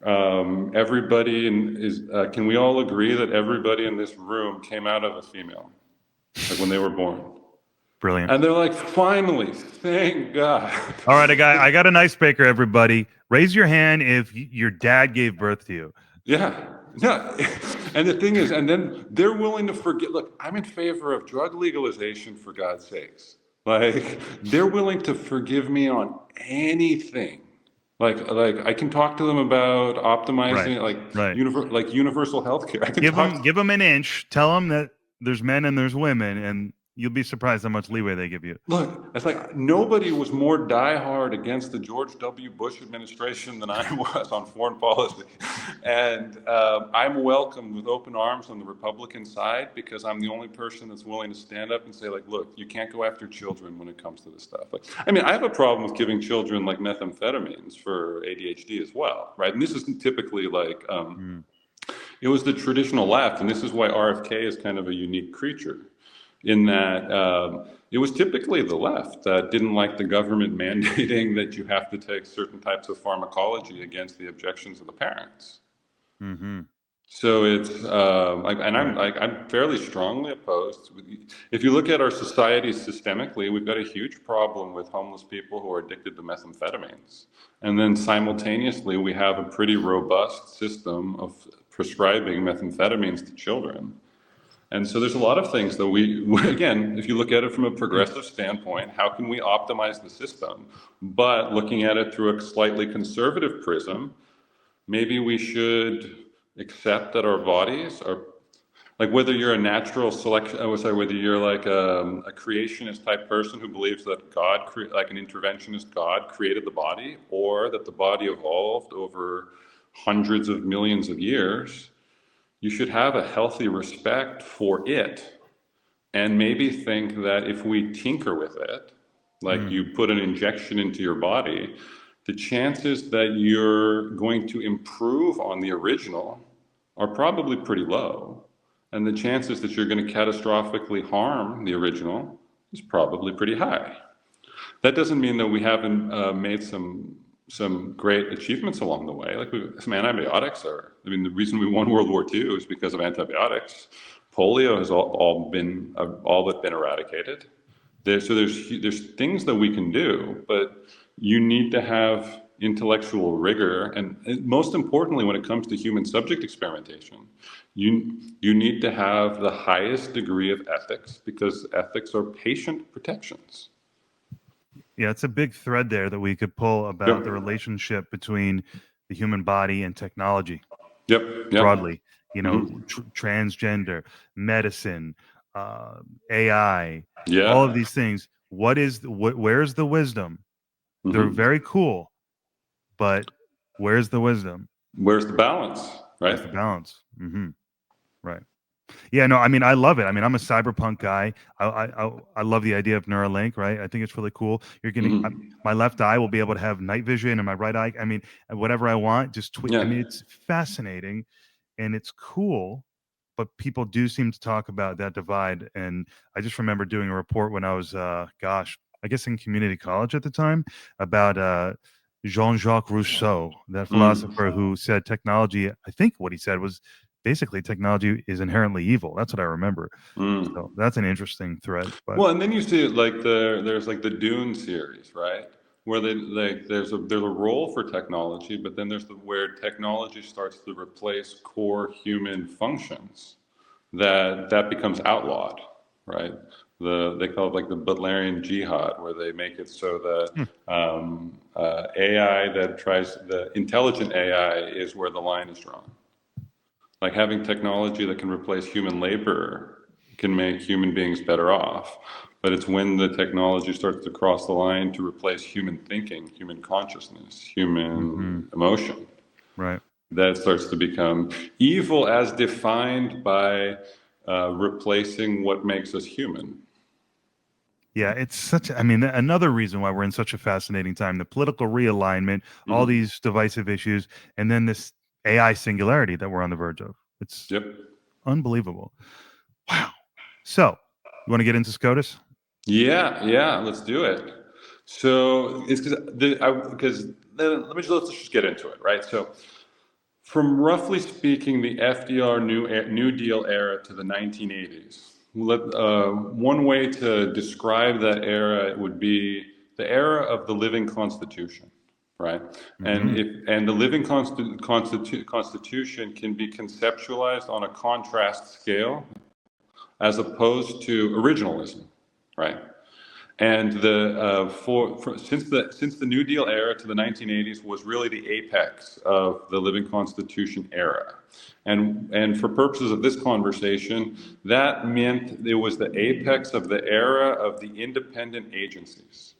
can we all agree that everybody in this room came out of a female, like when they were born?
Brilliant.
And they're like, finally, thank God.
All right, I got an icebreaker, everybody. Raise your hand if your dad gave birth to you.
Yeah. And the thing is, and then they're willing to forget. Look, I'm in favor of drug legalization, for God's sakes. Like, they're willing to forgive me on anything. Like I can talk to them about
Right.
optimizing,
Right.
like universal health care. I can
Give
talk.
them an inch. Tell them that there's men and there's women, and you'll be surprised how much leeway they give you.
Look, it's like nobody was more diehard against the George W. Bush administration than I was on foreign policy. And I'm welcomed with open arms on the Republican side because I'm the only person that's willing to stand up and say, like, look, you can't go after children when it comes to this stuff. Like, I mean, I have a problem with giving children like methamphetamines for ADHD as well, right? And this isn't typically like, it was the traditional left, and this is why RFK is kind of a unique creature in that it was typically the left that didn't like the government mandating that you have to take certain types of pharmacology against the objections of the parents.
Mm-hmm.
So it's I'm fairly strongly opposed. If you look at our society systemically, we've got a huge problem with homeless people who are addicted to methamphetamines, and then simultaneously we have a pretty robust system of prescribing methamphetamines to children. And so there's a lot of things that again, if you look at it from a progressive standpoint, how can we optimize the system? But looking at it through a slightly conservative prism, maybe we should accept that our bodies are, like, whether you're a natural selection, whether you're like a creationist type person who believes that God, like an interventionist God created the body, or that the body evolved over hundreds of millions of years, you should have a healthy respect for it, and maybe think that if we tinker with it, like you put an injection into your body, the chances that you're going to improve on the original are probably pretty low. And the chances that you're going to catastrophically harm the original is probably pretty high. That doesn't mean that we haven't made some great achievements along the way. Like some antibiotics the reason we won World War II is because of antibiotics. Polio has all but been eradicated. So there's things that we can do, but you need to have intellectual rigor, and most importantly, when it comes to human subject experimentation, you need to have the highest degree of ethics, because ethics are patient protections.
Yeah, it's a big thread there that we could pull about the relationship between the human body and technology.
Yep.
Broadly, transgender, medicine, AI, all of these things. Where's the wisdom? They're very cool, but where's the wisdom?
Where's the balance? Right.
Where's the balance? Mm-hmm. Right. Yeah, no, I mean, I love it. I mean, I'm a cyberpunk guy. I love the idea of Neuralink, right? I think it's really cool. You're getting my left eye will be able to have night vision, and my right eye, I mean, whatever I want, just tweet. I mean, it's fascinating and it's cool, but people do seem to talk about that divide. And I just remember doing a report when I was, I guess in community college at the time, about Jean-Jacques Rousseau, that philosopher who said technology, I think what he said was basically technology is inherently evil. That's what I remember. So that's an interesting thread. But.
Well, and then you see like there's like the Dune series, right? Where there's a role for technology, but then there's where technology starts to replace core human functions that becomes outlawed, right? They call it like the Butlerian jihad, where they make it so that AI the intelligent AI is where the line is drawn. Like having technology that can replace human labor can make human beings better off. But it's when the technology starts to cross the line to replace human thinking, human consciousness, human emotion,
right,
that it starts to become evil as defined by replacing what makes us human.
Yeah, it's another reason why we're in such a fascinating time, the political realignment, all these divisive issues, and then this AI singularity that we're on the verge of. It's unbelievable. Wow. So, you want to get into SCOTUS?
Yeah, let's do it. So it's let's just get into it, right? So, from roughly speaking, the FDR New Deal era to the 1980s, one way to describe that era would be the era of the living Constitution. right?
Mm-hmm.
And the living constitution can be conceptualized on a contrast scale as opposed to originalism, right? And since the New Deal era to the 1980s was really the apex of the living constitution era. And for purposes of this conversation, that meant it was the apex of the era of the independent agencies.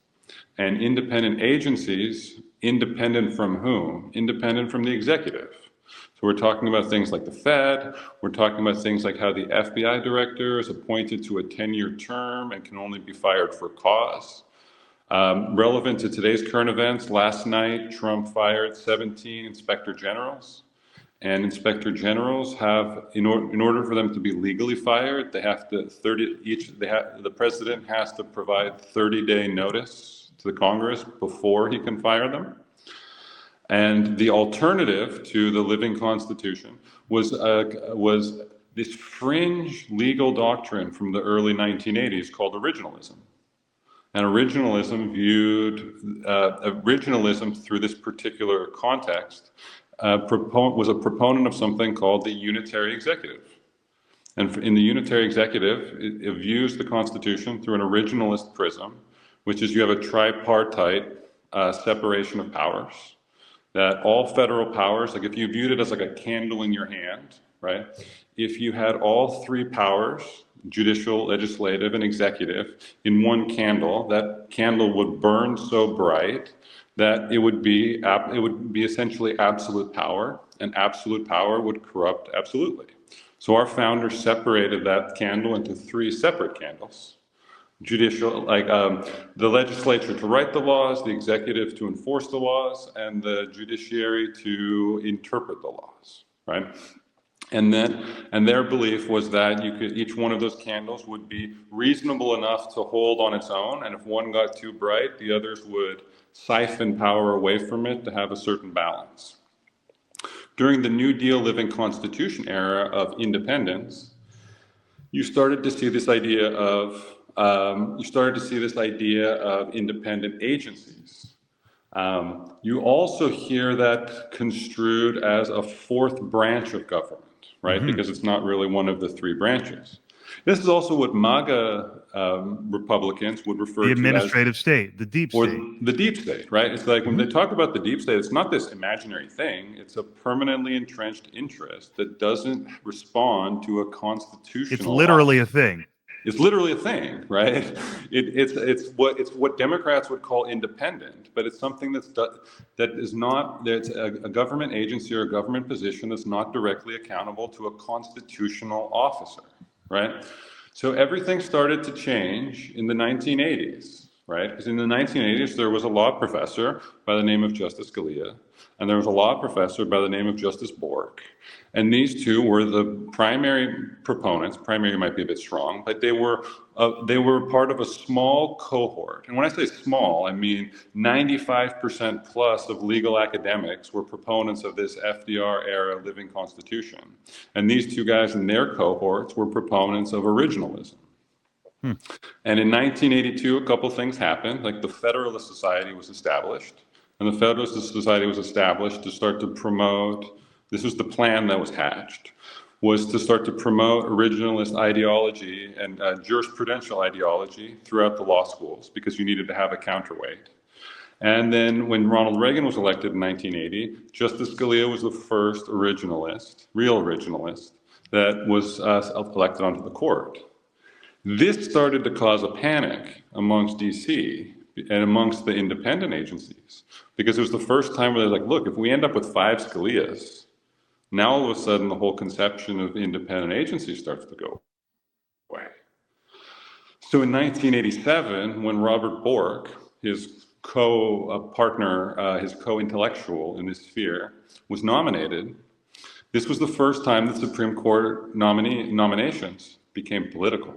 And independent agencies, independent from whom? Independent from the executive. So we're talking about things like the Fed, we're talking about things like how the FBI director is appointed to a 10-year term and can only be fired for cause. Relevant to today's current events, last night Trump fired 17 inspector generals. And inspector generals have, in order for them to be legally fired, they have to the president has to provide 30-day notice to the Congress before he can fire them. And the alternative to the living constitution was this fringe legal doctrine from the early 1980s called originalism. And originalism viewed originalism through this particular context was a proponent of something called the unitary executive. And in the unitary executive, it views the Constitution through an originalist prism, which is you have a tripartite separation of powers. That all federal powers, like if you viewed it as like a candle in your hand, right? If you had all three powers, judicial, legislative, and executive, in one candle, that candle would burn so bright that it would be essentially absolute power, and absolute power would corrupt absolutely. So our founders separated that candle into three separate candles. Judicial, like the legislature to write the laws, the executive to enforce the laws, and the judiciary to interpret the laws, right? And their belief was that each one of those candles would be reasonable enough to hold on its own, and if one got too bright, the others would siphon power away from it to have a certain balance. During the New Deal living constitution era of independence, you started to see this idea of independent agencies. You also hear that construed as a fourth branch of government, right?
Mm-hmm.
Because it's not really one of the three branches. This is also what MAGA Republicans would refer
The
to
administrative state, the deep
or
state.
the deep state, right? It's like when
Mm-hmm.
they talk about the deep state, it's not this imaginary thing. It's a permanently entrenched interest that doesn't respond to a constitutional
It's literally a thing.
It's literally a thing, right? It's what Democrats would call independent, but it's something that's a government agency or a government position that's not directly accountable to a constitutional officer, right? So everything started to change in the 1980s, right? Because in the 1980s there was a law professor by the name of Justice Scalia, and there was a law professor by the name of Justice Bork. And these two were the primary proponents. Primary might be a bit strong, but they were part of a small cohort. And when I say small, I mean 95% plus of legal academics were proponents of this FDR era living constitution. And these two guys in their cohorts were proponents of originalism. And in 1982, a couple things happened. Like the Federalist Society was established. And the Federalist Society was established to start to promote, this was the plan that was hatched, was to start to promote originalist ideology and jurisprudential ideology throughout the law schools because you needed to have a counterweight. And then when Ronald Reagan was elected in 1980, Justice Scalia was the first originalist, real originalist, that was elected onto the court. This started to cause a panic amongst DC and amongst the independent agencies, because it was the first time where they're like, look, if we end up with 5 Scalias, now all of a sudden the whole conception of independent agencies starts to go away. So in 1987, when Robert Bork, his co-partner, his co-intellectual in this sphere, was nominated, this was the first time that Supreme Court nominations became political.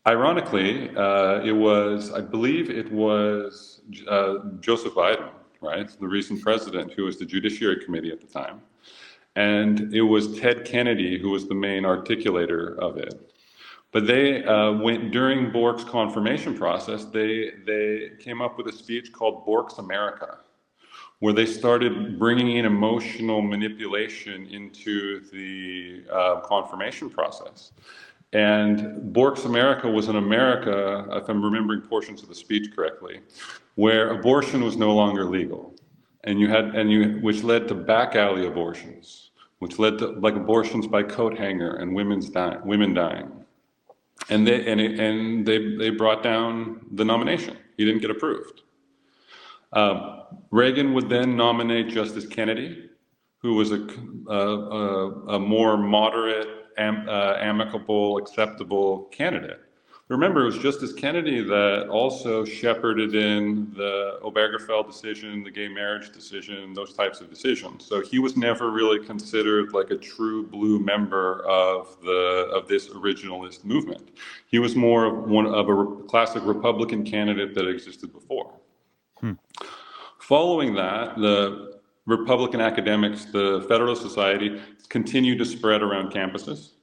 Ironically, I believe it was Joseph Biden, right, the recent president, who was the Judiciary Committee at the time. And it was Ted Kennedy who was the main articulator of it. But they went during Bork's confirmation process. They came up with a speech called Bork's America, where they started bringing in emotional manipulation into the confirmation process. And Bork's America was an America, if I'm remembering portions of the speech correctly, where abortion was no longer legal, which led to back alley abortions, which led to like abortions by coat hanger and women dying. And they brought down the nomination. He didn't get approved. Reagan would then nominate Justice Kennedy, who was a more moderate, amicable, acceptable candidate. Remember, it was Justice Kennedy that also shepherded in the Obergefell decision, the gay marriage decision, those types of decisions. So he was never really considered like a true blue member of this originalist movement. He was more of a classic Republican candidate that existed before. Following that, the Republican academics, the Federalist Society, continued to spread around campuses.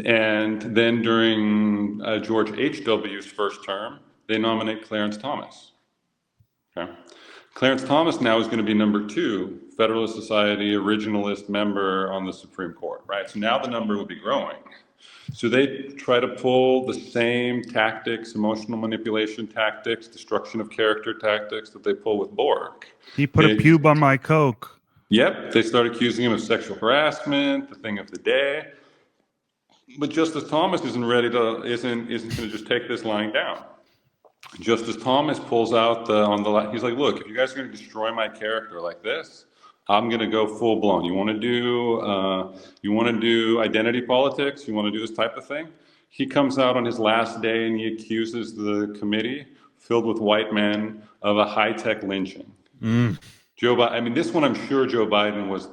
And then during George H.W.'s first term, they nominate Clarence Thomas. Okay. Clarence Thomas now is going to be number 2 Federalist Society originalist member on the Supreme Court, right? So now the number will be growing. So they try to pull the same tactics, emotional manipulation tactics, destruction of character tactics that they pull with Bork.
He put a pube on my Coke.
Yep, they start accusing him of sexual harassment, the thing of the day. But Justice Thomas isn't going to just take this lying down. Justice Thomas pulls out he's like, look, if you guys are going to destroy my character like this, I'm going to go full blown. You want to do identity politics? You want to do this type of thing? He comes out on his last day and he accuses the committee filled with white men of a high-tech lynching. Joe Biden, I mean, this one I'm sure Joe Biden was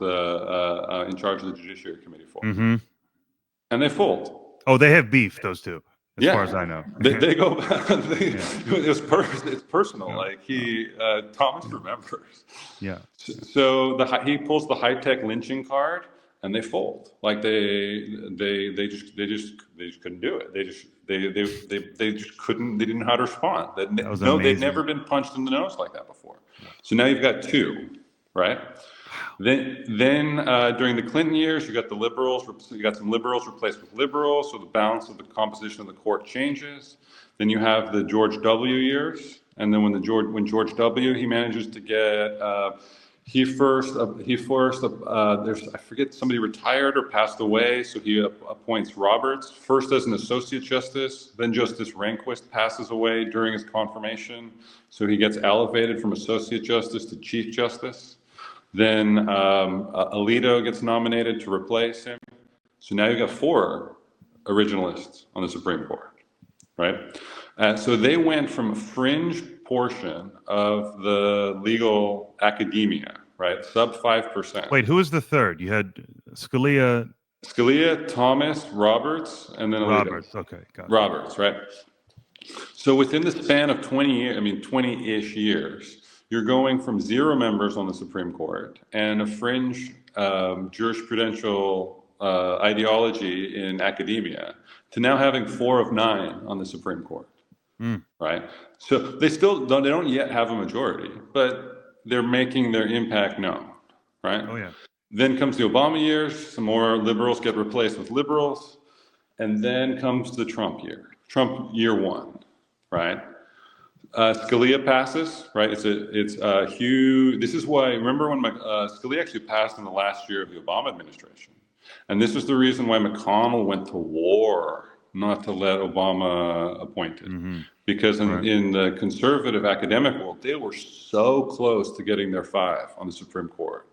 in charge of the Judiciary Committee for. And they fold.
Oh, they have beef, those two, as far as I know.
They go back. It's personal. Yeah. Thomas remembers. Yeah. So he pulls the high-tech lynching card, and they fold. Like they just couldn't do it. They just couldn't. They didn't know how to respond. They'd never been punched in the nose like that before. So now you've got 2, right? Then during the Clinton years, you got the liberals. You got some liberals replaced with liberals, so the balance of the composition of the court changes. Then you have the George W. years, and then when George W. he manages to get I forget, somebody retired or passed away, so he appoints Roberts first as an associate justice. Then Justice Rehnquist passes away during his confirmation, so he gets elevated from associate justice to chief justice. Then Alito gets nominated to replace him. So now you've got 4 originalists on the Supreme Court, right? So they went from a fringe portion of the legal academia, right? Sub 5%.
Wait, who was the third? You had Scalia,
Thomas, Roberts, and then Alito.
Roberts, okay, got it.
Roberts, right? So within the span of 20-ish years, you're going from 0 members on the Supreme Court and a fringe jurisprudential ideology in academia to now having 4 of 9 on the Supreme Court, right? So they don't yet have a majority, but they're making their impact known, right? Oh yeah. Then comes the Obama years, some more liberals get replaced with liberals, and then comes the Trump year 1, right? Scalia passes, right? It's a huge. This is why. Remember when Scalia actually passed in the last year of the Obama administration, and this was the reason why McConnell went to war not to let Obama appoint it, because in the conservative academic world, they were so close to getting their 5 on the Supreme Court,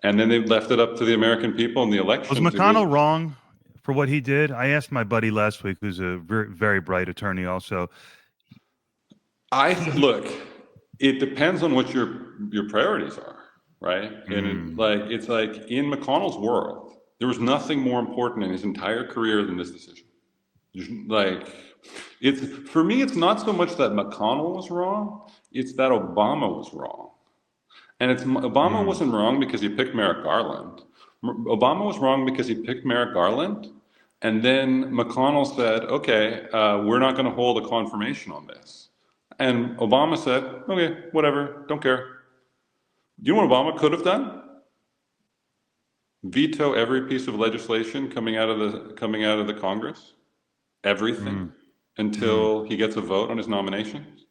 and then they left it up to the American people in the election.
Was McConnell wrong for what he did? I asked my buddy last week, who's a very, very bright attorney, also.
Look, it depends on what your priorities are, right? And it's like in McConnell's world, there was nothing more important in his entire career than this decision. For me, it's not so much that McConnell was wrong; it's that Obama was wrong. And Obama wasn't wrong because he picked Merrick Garland. Obama was wrong because he picked Merrick Garland And then McConnell said, okay, we're not going to hold a confirmation on this. And Obama said, okay, whatever, don't care. Do you know what Obama could have done? Veto every piece of legislation coming out of the Congress, everything, until he gets a vote on his nominations.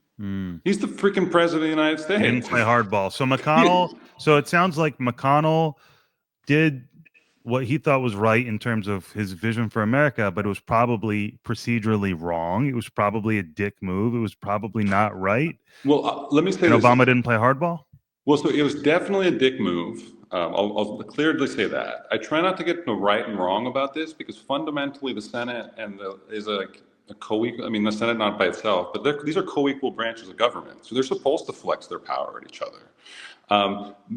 He's the freaking president of the United States.
He didn't play hardball. So
Yeah.
so it sounds like McConnell did what he thought was right in terms of his vision for America, but it was probably procedurally wrong. It was probably a dick move. It was probably not right.
Well, let me say
And
this.
Obama didn't play hardball?
Well, so it was definitely a dick move. I'll clearly say that. I try not to get the right and wrong about this because fundamentally the Senate is a co-equal. I mean, the Senate not by itself, but these are co-equal branches of government, so they're supposed to flex their power at each other.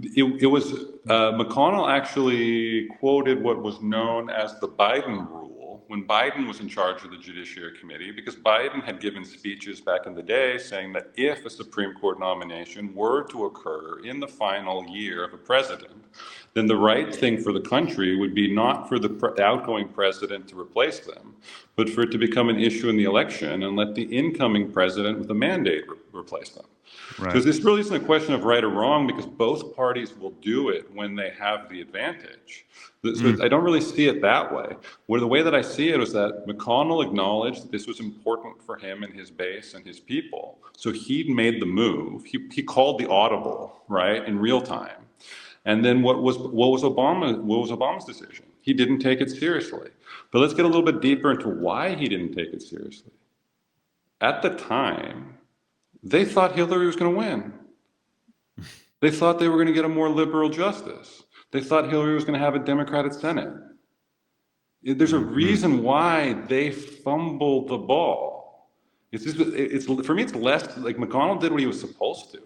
It was McConnell actually quoted what was known as the Biden rule when Biden was in charge of the Judiciary Committee, because Biden had given speeches back in the day saying that if a Supreme Court nomination were to occur in the final year of a president, then the right thing for the country would be not for the outgoing president to replace them, but for it to become an issue in the election and let the incoming president with a mandate replace them.
Right.
So this really isn't a question of right or wrong because both parties will do it when they have the advantage. So I don't really see it that way. The way that I see it is that McConnell acknowledged that this was important for him and his base and his people. So he made the move. He called the audible, right, in real time. And then what was Obama's decision? He didn't take it seriously. But let's get a little bit deeper into why he didn't take it seriously. At the time, they thought Hillary was going to win. They thought they were going to get a more liberal justice. They thought Hillary was going to have a Democratic Senate. There's a reason why they fumbled the ball. For me, it's less like McConnell did what he was supposed to,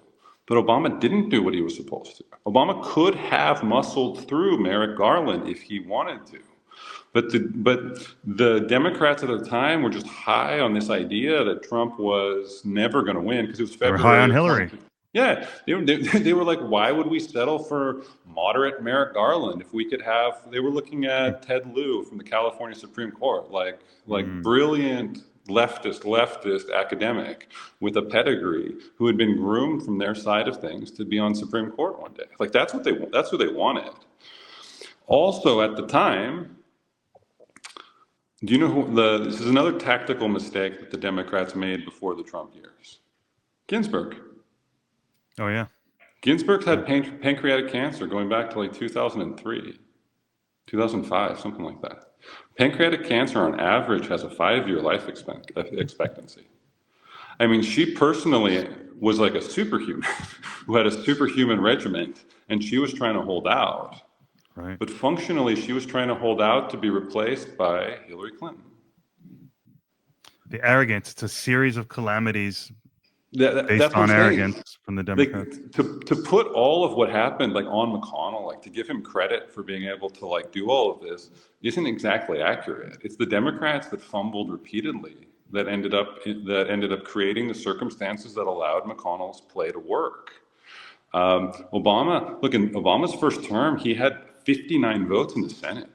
but Obama didn't do what he was supposed to. Obama could have muscled through Merrick Garland if he wanted to. But the Democrats at the time were just high on this idea that Trump was never going to win because it was February.
They were high on Hillary.
Yeah, they were like, why would we settle for moderate Merrick Garland if we could have? They were looking at Ted Lieu from the California Supreme Court, like brilliant leftist academic with a pedigree who had been groomed from their side of things to be on Supreme Court one day. Like that's who they wanted. Also, at the time. Do you know this is another tactical mistake that the Democrats made before the Trump years? Ginsburg.
Oh, yeah.
Ginsburg had pancreatic cancer going back to like 2003, 2005, something like that. Pancreatic cancer on average has a 5-year life expectancy. I mean, she personally was like a superhuman who had a superhuman regimen, and she was trying to hold out.
Right.
But functionally, she was trying to hold out to be replaced by Hillary Clinton.
The arrogance, it's a series of calamities
That's
on arrogance from the Democrats.
To put all of what happened like on McConnell, like to give him credit for being able to like do all of this isn't exactly accurate. It's the Democrats that fumbled repeatedly that ended up creating the circumstances that allowed McConnell's play to work. Obama, look, in Obama's first term, he had 59 votes in the Senate.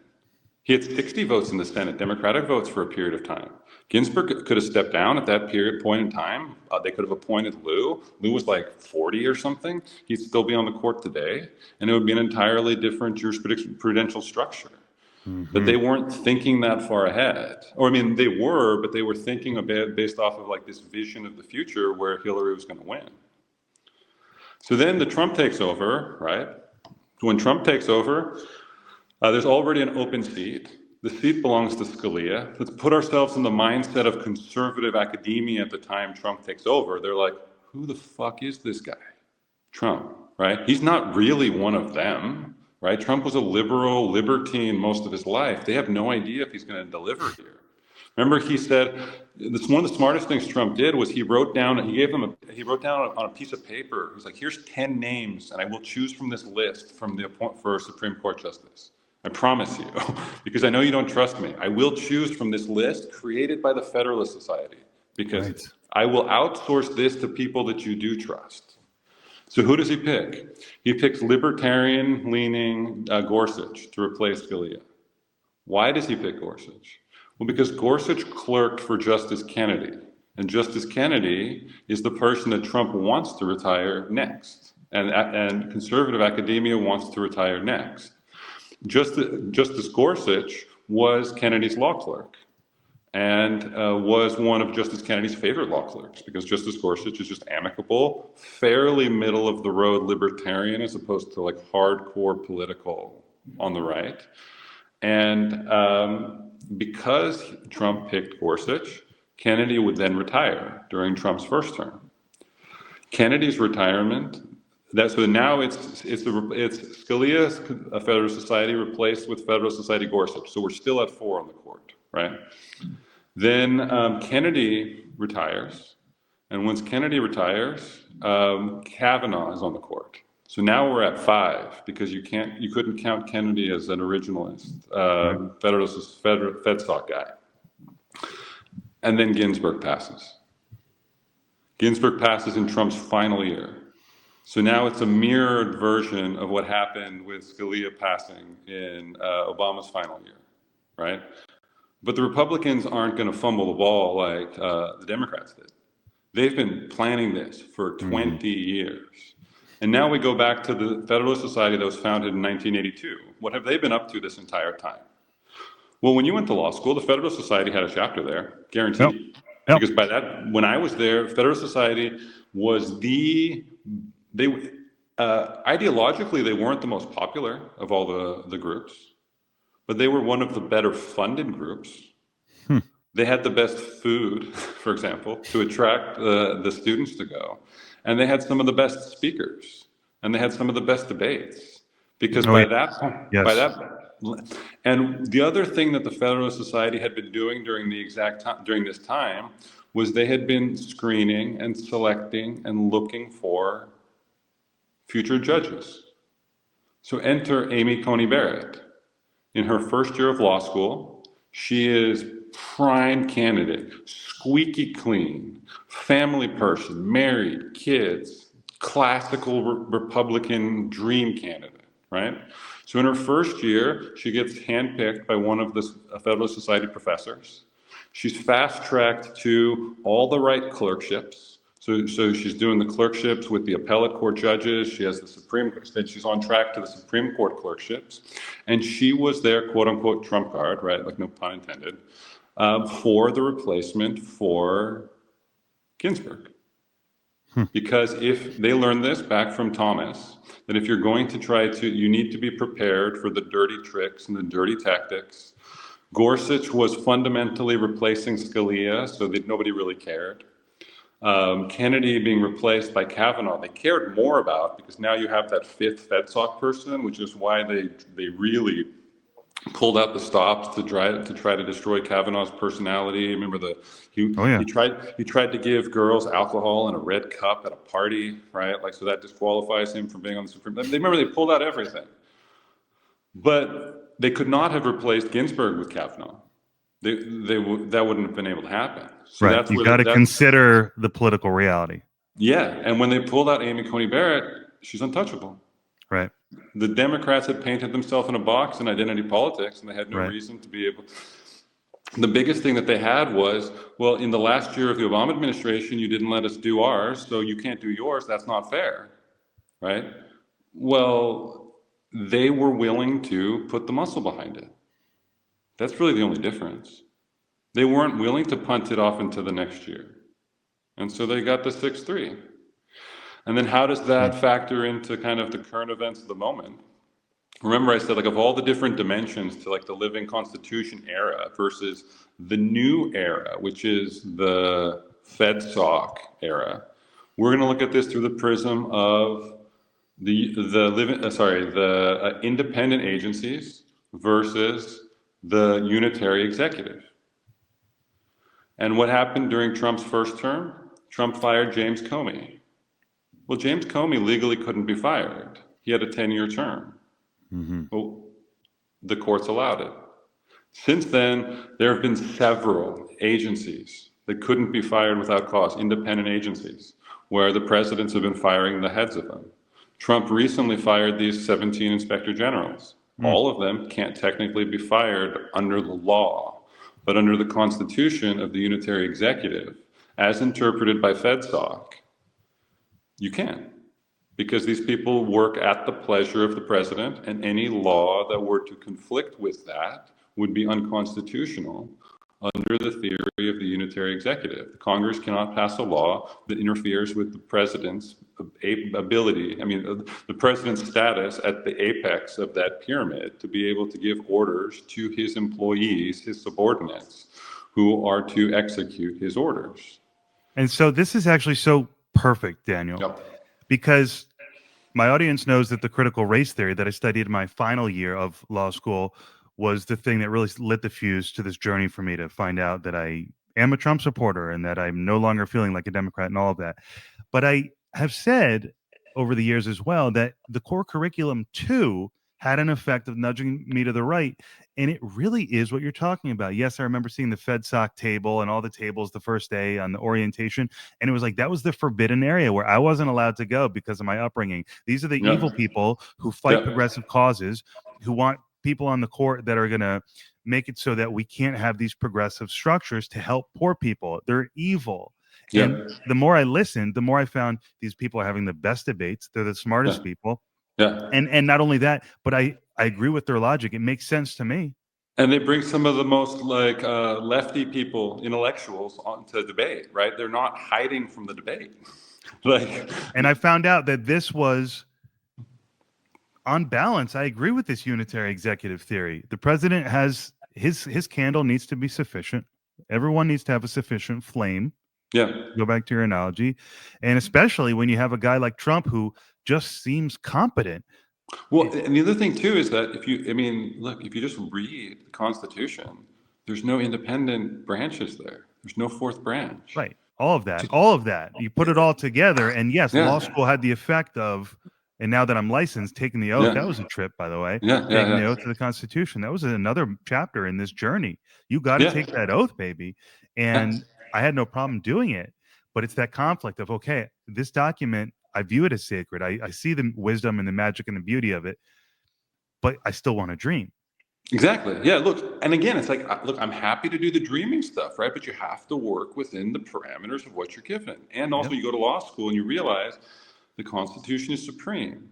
He had 60 votes in the Senate, Democratic votes for a period of time. Ginsburg could have stepped down at that point in time. They could have appointed Lieu. Lieu was like 40 or something. He'd still be on the court today, and it would be an entirely different jurisprudential structure. But they weren't thinking that far ahead. Or, I mean, they were, but they were thinking a bit based off of like this vision of the future where Hillary was going to win. So then the Trump takes over, right? When Trump takes over, there's already an open seat. The seat belongs to Scalia. Let's put ourselves in the mindset of conservative academia at the time Trump takes over. They're like, who the fuck is this guy? Trump, right? He's not really one of them, right? Trump was a libertine most of his life. They have no idea if he's going to deliver here. Remember, he said one of the smartest things Trump did was he wrote down on a piece of paper. He was like, "Here's 10 names, and I will choose from this list for a Supreme Court justice. I promise you, because I know you don't trust me. I will choose from this list created by the Federalist Society because I will outsource this to people that you do trust." So who does he pick? He picks libertarian-leaning Gorsuch to replace Scalia. Why does he pick Gorsuch? Well, because Gorsuch clerked for Justice Kennedy, and Justice Kennedy is the person that Trump wants to retire next, and conservative academia wants to retire next. Justice Gorsuch was Kennedy's law clerk, and was one of Justice Kennedy's favorite law clerks, because Justice Gorsuch is just amicable, fairly middle of the road libertarian, as opposed to like hardcore political on the right. And because Trump picked Gorsuch, Kennedy would then retire during Trump's first term. Kennedy's retirement, so now it's Scalia's Federalist Society replaced with Federalist Society Gorsuch. So we're still at 4 on the court, right? Then Kennedy retires, and once Kennedy retires, Kavanaugh is on the court. So now we're at 5, because you couldn't count Kennedy as an originalist, Federalist FedSoc guy. And then Ginsburg passes. Ginsburg passes in Trump's final year. So now it's a mirrored version of what happened with Scalia passing in Obama's final year, right? But the Republicans aren't going to fumble the ball like the Democrats did. They've been planning this for 20 years. And now we go back to the Federalist Society that was founded in 1982. What have they been up to this entire time? Well, when you went to law school, the Federalist Society had a chapter there, guaranteed. Yep. Because by that, when I was there, Federalist Society was ideologically, they weren't the most popular of all the groups, but they were one of the better funded groups. They had the best food, for example, to attract the students to go. And they had some of the best speakers, and they had some of the best debates, because and the other thing that the Federalist Society had been doing during this time was they had been screening and selecting and looking for future judges. So enter Amy Coney Barrett. In her first year of law school, she is prime candidate, squeaky clean, family person, married, kids, classical Republican dream candidate, right? So in her first year, she gets handpicked by one of the Federalist Society professors. She's fast-tracked to all the right clerkships. So she's doing the clerkships with the appellate court judges. She has the Supreme Court. Then she's on track to the Supreme Court clerkships. And she was their quote-unquote trump card, right? Like no pun intended, for the replacement for Ginsburg. Because if they learned this back from Thomas, that if you're going to you need to be prepared for the dirty tricks and the dirty tactics. Gorsuch was fundamentally replacing Scalia, so that nobody really cared. Kennedy being replaced by Kavanaugh, they cared more about, because now you have that 5th FedSoc person, which is why they really pulled out the stops to try to destroy Kavanaugh's personality. Remember he tried to give girls alcohol in a red cup at a party, right? Like, so that disqualifies him from being on the Supreme Court. They pulled out everything, but they could not have replaced Ginsburg with Kavanaugh. That wouldn't have been able to happen. So
right. You got to consider the political reality.
Yeah, and when they pulled out Amy Coney Barrett, she's untouchable.
Right.
The Democrats had painted themselves in a box in identity politics, and they had no reason to be able. The biggest thing that they had was, well, in the last year of the Obama administration, you didn't let us do ours, so you can't do yours. That's not fair, right? Well, they were willing to put the muscle behind it. That's really the only difference. They weren't willing to punt it off into the next year. And so they got the 6-3. And then how does that factor into kind of the current events of the moment? Remember I said, like, of all the different dimensions to like the living constitution era versus the new era, which is the FedSoc era, we're going to look at this through the prism of the independent agencies versus the unitary executive. And what happened during Trump's first term? Trump fired James Comey. Well, James Comey legally couldn't be fired. He had a 10-year term. Well, the courts allowed it. Since then, there have been several agencies that couldn't be fired without cause, independent agencies, where the presidents have been firing the heads of them. Trump recently fired these 17 inspector generals. All of them can't technically be fired under the law, But under the Constitution of the Unitary Executive, as interpreted by FedSoc, you can. Because these people work at the pleasure of the president, and any law that were to conflict with that would be unconstitutional under the theory of the unitary executive. The Congress cannot pass a law that interferes with the president's ability, the president's status at the apex of that pyramid to be able to give orders to his employees, his subordinates, who are to execute his orders.
And so this is actually so perfect, Daniel,
Yep.
because my audience knows that the critical race theory that I studied in my final year of law school was the thing that really lit the fuse to this journey for me to find out that I am a Trump supporter and that I'm no longer feeling like a Democrat and all of that. But I have said over the years as well that the core curriculum too had an effect of nudging me to the right. And it really is what you're talking about. Yes, I remember seeing the FedSoc table and all the tables the first day on the orientation. And it was like, that was the forbidden area where I wasn't allowed to go because of my upbringing. These are the
Yeah.
evil people who fight
Yeah.
progressive causes, who want people on the court that are going to make it so that we can't have these progressive structures to help poor people. They're evil.
Yeah.
And the more I listened, the more I found these people are having the best debates. They're the smartest people.
Yeah.
And not only that, but I agree with their logic. It makes sense to me.
And they bring some of the most lefty people, intellectuals, onto debate, right? They're not hiding from the debate.
And I found out that this was, on balance, I agree with this unitary executive theory. The president has his candle needs to be sufficient. Everyone needs to have a sufficient flame.
Yeah.
Go back to your analogy. And especially when you have a guy like Trump who just seems competent.
Well, and the other thing too is that if you just read the Constitution, there's no independent branches there. There's no fourth branch.
Right. All of that. You put it all together. And yes, law school had the effect of, and now that I'm licensed, taking the oath,
Yeah.
that was a trip, by the way.
Yeah.
Taking the oath to the Constitution. That was another chapter in this journey. You got to take that oath, baby. And I had no problem doing it. But it's that conflict of, okay, this document, I view it as sacred. I see the wisdom and the magic and the beauty of it, but I still want to dream.
Exactly. Yeah. Look, and again, it's like, look, I'm happy to do the dreaming stuff, right? But you have to work within the parameters of what you're given. And also, you go to law school and you realize the Constitution is supreme.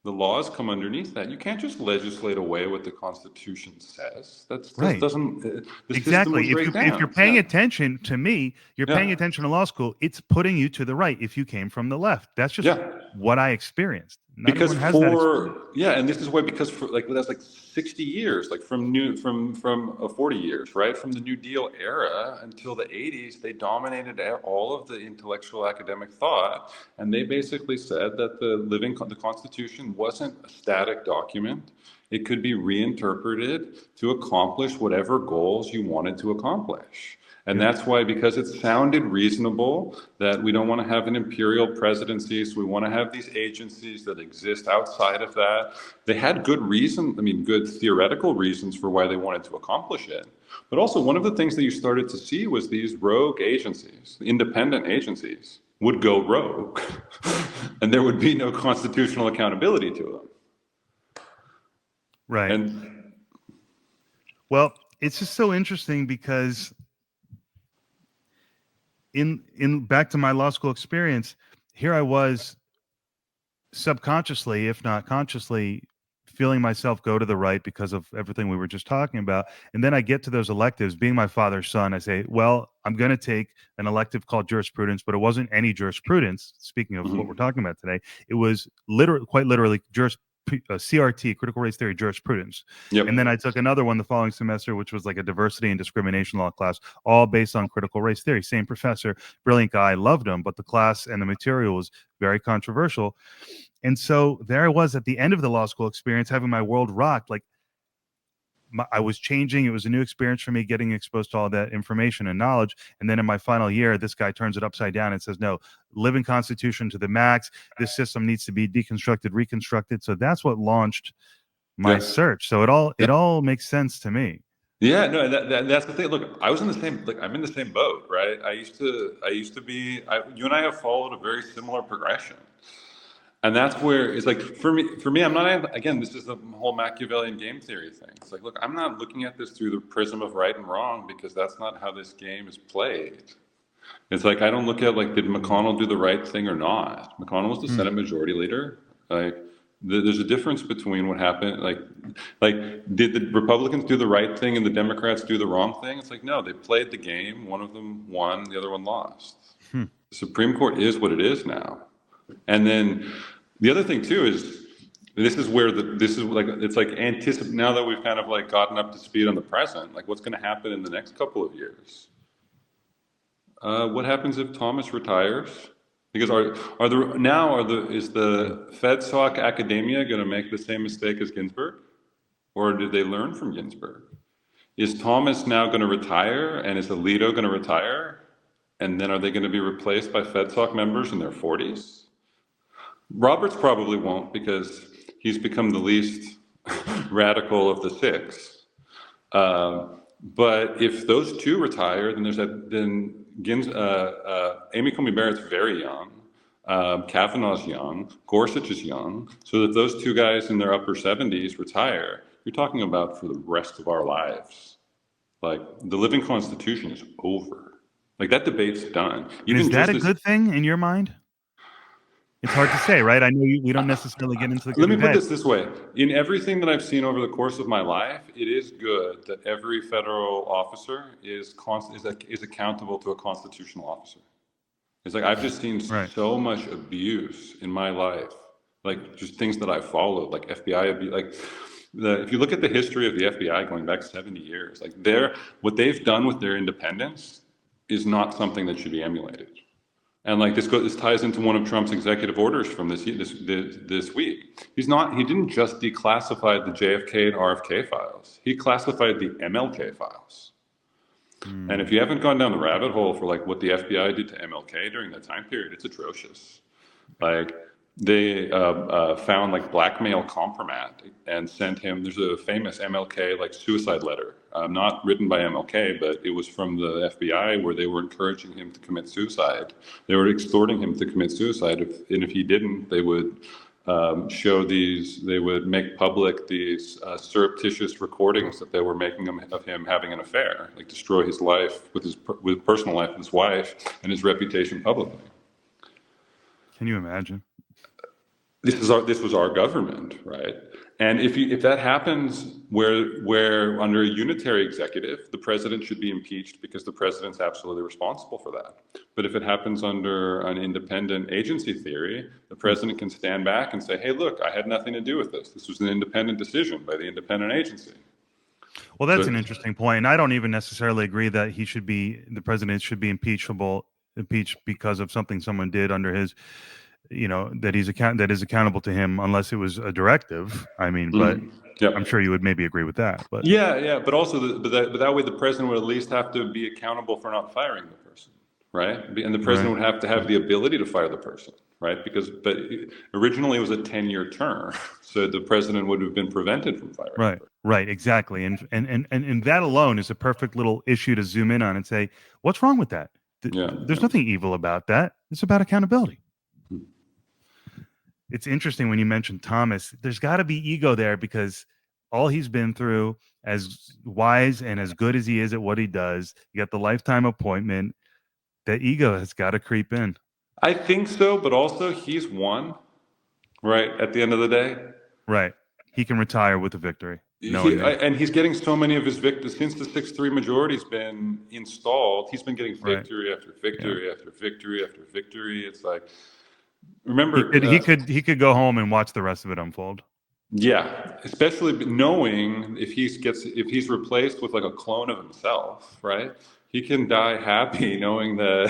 The laws come underneath that. You can't just legislate away what the Constitution says. That's
right.
The
Exactly. If you're paying attention to me, you're paying attention to law school. It's putting you to the right. If you came from the left, that's just what I experienced. Not
because
and
this is why, because for that's like 60 years, like from 40 years, right? From the New Deal era until the 80s, they dominated all of the intellectual academic thought, and they basically said that the Constitution wasn't a static document. It could be reinterpreted to accomplish whatever goals you wanted to accomplish. And that's why, because it sounded reasonable that we don't want to have an imperial presidency, so we want to have these agencies that exist outside of that. They had good good theoretical reasons for why they wanted to accomplish it. But also, one of the things that you started to see was these rogue agencies, independent agencies, would go rogue. And there would be no constitutional accountability to them.
Right. Well, it's just so interesting because in back to my law school experience, here I was subconsciously, if not consciously, feeling myself go to the right because of everything we were just talking about. And then I get to those electives, being my father's son, I say, well, I'm going to take an elective called jurisprudence, but it wasn't any jurisprudence. Speaking of what we're talking about today, it was quite literally CRT, critical race theory jurisprudence.
Yep.
And then I took another one the following semester, which was like a diversity and discrimination law class, all based on critical race theory. Same professor, brilliant guy, loved him, but the class and the material was very controversial. And so there I was at the end of the law school experience, having my world rocked. Like I was changing. It was a new experience for me, getting exposed to all that information and knowledge. And then in my final year, this guy turns it upside down and says, no, living Constitution to the max. This system needs to be deconstructed, reconstructed. So that's what launched my search. So it all makes sense to me.
Yeah, no, that's the thing. Look, I was in the same, I'm in the same boat, right? I used to be, you and I have followed a very similar progression. And that's where it's like for me, I'm not, again, this is the whole Machiavellian game theory thing. It's like, look, I'm not looking at this through the prism of right and wrong because that's not how this game is played. It's like I don't look at like, did McConnell do the right thing or not? McConnell was the Senate Majority Leader. Like, there's a difference between what happened. Like, did the Republicans do the right thing and the Democrats do the wrong thing? It's like, no, they played the game. One of them won, the other one lost. The Supreme Court is what it is now. And then the other thing too is this is where this is like it's like now that we've kind of like gotten up to speed on the present, like what's going to happen in the next couple of years? What happens if Thomas retires? Because is the FedSoc academia going to make the same mistake as Ginsburg, or did they learn from Ginsburg? Is Thomas now going to retire, and is Alito going to retire, and then are they going to be replaced by FedSoc members in their 40s? Roberts probably won't because he's become the least radical of the six. But if those two retire, then Amy Coney Barrett's very young, Kavanaugh's young, Gorsuch is young. So that those two guys in their upper 70s retire, you're talking about for the rest of our lives. Like the living constitution is over. Like that debate's done.
Is that a good thing in your mind? It's hard to say, right? I know we don't necessarily get into the.
Let me put this way. In everything that I've seen over the course of my life, it is good that every federal officer is accountable to a constitutional officer. It's like I've just seen so much abuse in my life, like just things that I followed, like FBI abuse. Like if you look at the history of the FBI going back 70 years, like what they've done with their independence is not something that should be emulated. And like this ties into one of Trump's executive orders from this week. He didn't just declassify the JFK and RFK files. He classified the MLK files. And if you haven't gone down the rabbit hole for like what the FBI did to MLK during that time period, it's atrocious. Like they found like blackmail compromat and sent him. There's a famous MLK like suicide letter, not written by MLK, but it was from the FBI where they were encouraging him to commit suicide. They were extorting him to commit suicide, and if he didn't, they would they would make public these surreptitious recordings that they were making of him having an affair, like destroy his life with personal life with his wife and his reputation publicly.
Can you imagine?
This was our government, right? And if that happens where under a unitary executive, the president should be impeached because the president's absolutely responsible for that. But if it happens under an independent agency theory, the president can stand back and say, hey, look, I had nothing to do with this. This was an independent decision by the independent agency.
Well, that's an interesting point. I don't even necessarily agree that the president should be impeached because of something someone did under his, that is accountable to him, unless it was a directive. I mean, but yep. I'm sure you would maybe agree with that. But
yeah. But also, but that way, the president would at least have to be accountable for not firing the person, right? And the president would have to have the ability to fire the person, right? But originally it was a 10-year term, so the president would have been prevented from firing.
Right, exactly. And that alone is a perfect little issue to zoom in on and say, what's wrong with that? There's nothing evil about that. It's about accountability. It's interesting when you mentioned Thomas. There's got to be ego there because all he's been through, as wise and as good as he is at what he does, you got the lifetime appointment. That ego has got to creep in.
I think so, but also he's won, right? At the end of the day,
right? He can retire with a victory.
And he's getting so many of his victories since the 6-3 majority's been installed. He's been getting victory after victory after victory after victory. It's like. Remember,
he could go home and watch the rest of it unfold.
Yeah, especially knowing if he's replaced with like a clone of himself, right? He can die happy knowing that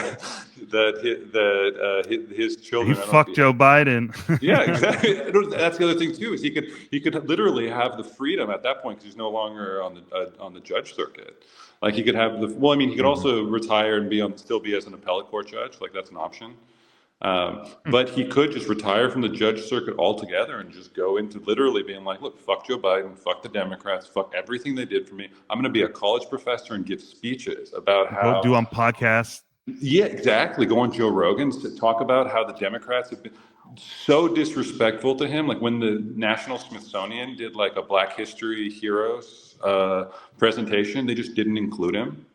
his children.
He fucked Joe Biden.
Yeah, exactly. That's the other thing too. Is he could literally have the freedom at that point because he's no longer on the judge circuit. Like he could have he could also retire and still be as an appellate court judge. Like that's an option. But he could just retire from the judge circuit altogether and just go into literally being like, look, fuck Joe Biden, fuck the Democrats, fuck everything they did for me. I'm going to be a college professor and give speeches about how.
Do on podcasts.
Yeah, exactly. Go on Joe Rogan to talk about how the Democrats have been. so disrespectful to him. Like when the National Smithsonian did like a Black History Heroes presentation, they just didn't include him.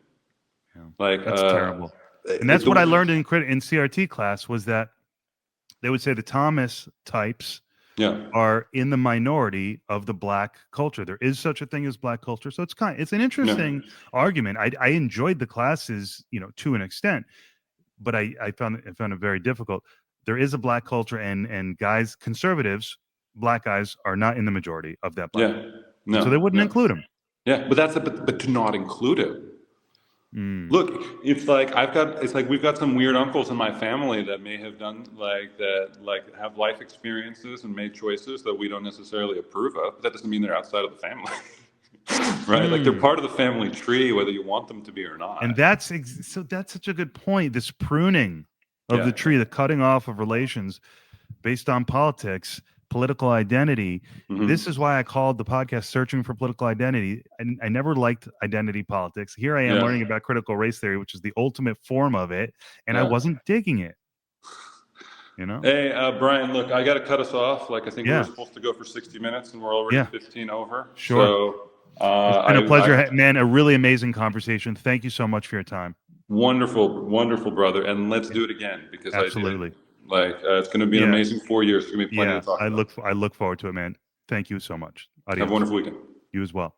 Yeah.
Like
That's terrible. And that's what I learned in CRT class, was that they would say the Thomas types are in the minority of the Black culture. There is such a thing as Black culture. So it's an interesting argument. I enjoyed the classes, to an extent, but I found it very difficult. There is a Black culture, and guys, conservatives, Black guys, are not in the majority of that Black culture. So they wouldn't include him.
Yeah, but to not include him. Look, it's like we've got some weird uncles in my family that may have done have life experiences and made choices that we don't necessarily approve of. But that doesn't mean they're outside of the family, right? Like they're part of the family tree, whether you want them to be or not.
And that's such a good point. This pruning of the tree, the cutting off of relations based on politics, political identity. This is why I called the podcast Searching for Political Identity. And I never liked identity politics. Here I am learning about critical race theory, which is the ultimate form of it, and I wasn't digging it.
Hey, Brian, look, I got to cut us off. Like, I think we were supposed to go for 60 minutes and we're already 15 over.
Sure.
So,
it's been a pleasure, man. A really amazing conversation. Thank you so much for your time.
Wonderful, wonderful, brother. And let's do it again, because
absolutely.
It's going to be an amazing 4 years. It's going to be plenty to talk about.
I look forward to it, man. Thank you so much. Adios.
Have a wonderful weekend.
You as well.